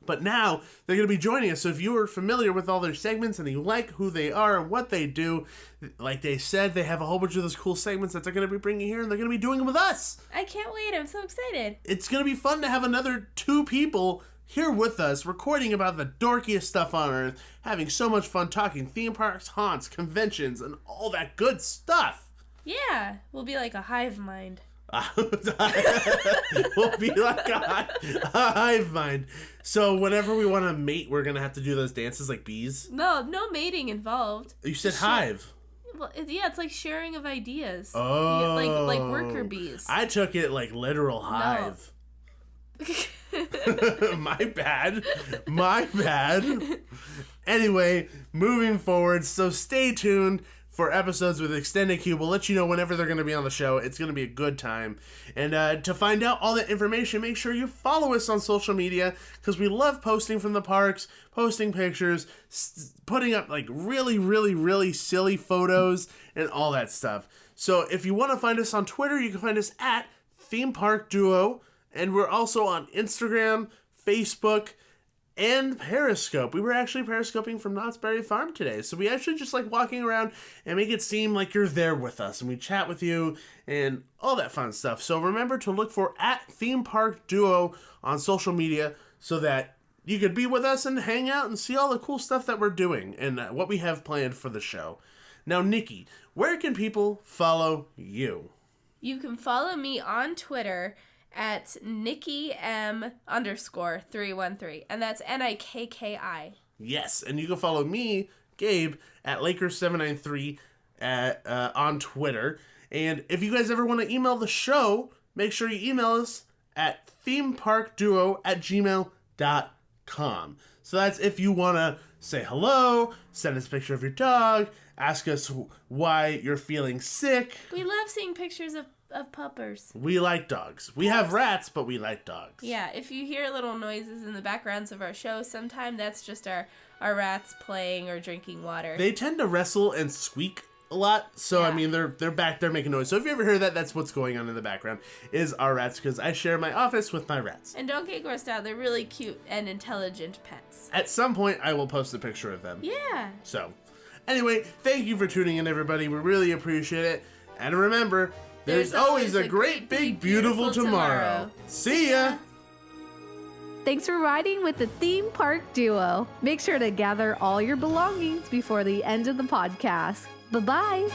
Speaker 3: But now they're going to be joining us. So if you are familiar with all their segments and you like who they are and what they do, like they said, they have a whole bunch of those cool segments that they're going to be bringing here, and they're going to be doing them with us.
Speaker 2: I can't wait. I'm so excited.
Speaker 3: It's going to be fun to have another 2 people here with us, recording about the dorkiest stuff on Earth, having so much fun talking theme parks, haunts, conventions, and all that good stuff.
Speaker 2: Yeah, we'll be like a hive mind.
Speaker 3: We'll be like a hive mind. So whenever we want to mate, we're going to have to do those dances like bees.
Speaker 2: No mating involved.
Speaker 3: You said hive.
Speaker 2: Well, it's like sharing of ideas.
Speaker 3: Oh.
Speaker 2: Like worker bees.
Speaker 3: I took it like literal hive. My bad. Anyway, moving forward, so stay tuned for episodes with Extended Queue. We'll let you know whenever they're going to be on the show. It's going to be a good time. And to find out all that information, make sure you follow us on social media, because we love posting from the parks, posting pictures, putting up like really, really, really silly photos and all that stuff. So if you want to find us on Twitter, you can find us at Theme Park Duo. And we're also on Instagram, Facebook, and Periscope. We were actually periscoping from Knott's Berry Farm today. So we actually just like walking around and make it seem like you're there with us. And we chat with you and all that fun stuff. So remember to look for at Theme Park Duo on social media, so that you could be with us and hang out and see all the cool stuff that we're doing and what we have planned for the show. Now, Nikki, where can people follow you?
Speaker 2: You can follow me on Twitter at NikkiM_313, and that's NIKKI.
Speaker 3: Yes, and you can follow me, Gabe, at Lakers793 on Twitter. And if you guys ever want to email the show, make sure you email us at themeparkduo@gmail.com. So that's if you want to say hello, send us a picture of your dog, ask us why you're feeling sick.
Speaker 2: We love seeing pictures of puppers.
Speaker 3: We like dogs. We have rats, but we like dogs.
Speaker 2: Yeah, if you hear little noises in the backgrounds of our show, sometime that's just our rats playing or drinking water.
Speaker 3: They tend to wrestle and squeak a lot, so yeah. I mean they're back there making noise. So if you ever hear that, that's what's going on in the background, is our rats, because I share my office with my rats.
Speaker 2: And don't get grossed out, they're really cute and intelligent pets.
Speaker 3: At some point I will post a picture of them.
Speaker 2: Yeah.
Speaker 3: So anyway, thank you for tuning in, everybody. We really appreciate it. And remember, there's always a great, big, beautiful tomorrow. See ya!
Speaker 1: Thanks for riding with the Theme Park Duo. Make sure to gather all your belongings before the end of the podcast. Bye-bye!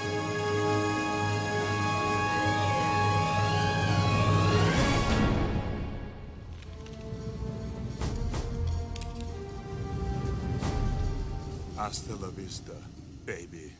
Speaker 6: Hasta la vista, baby.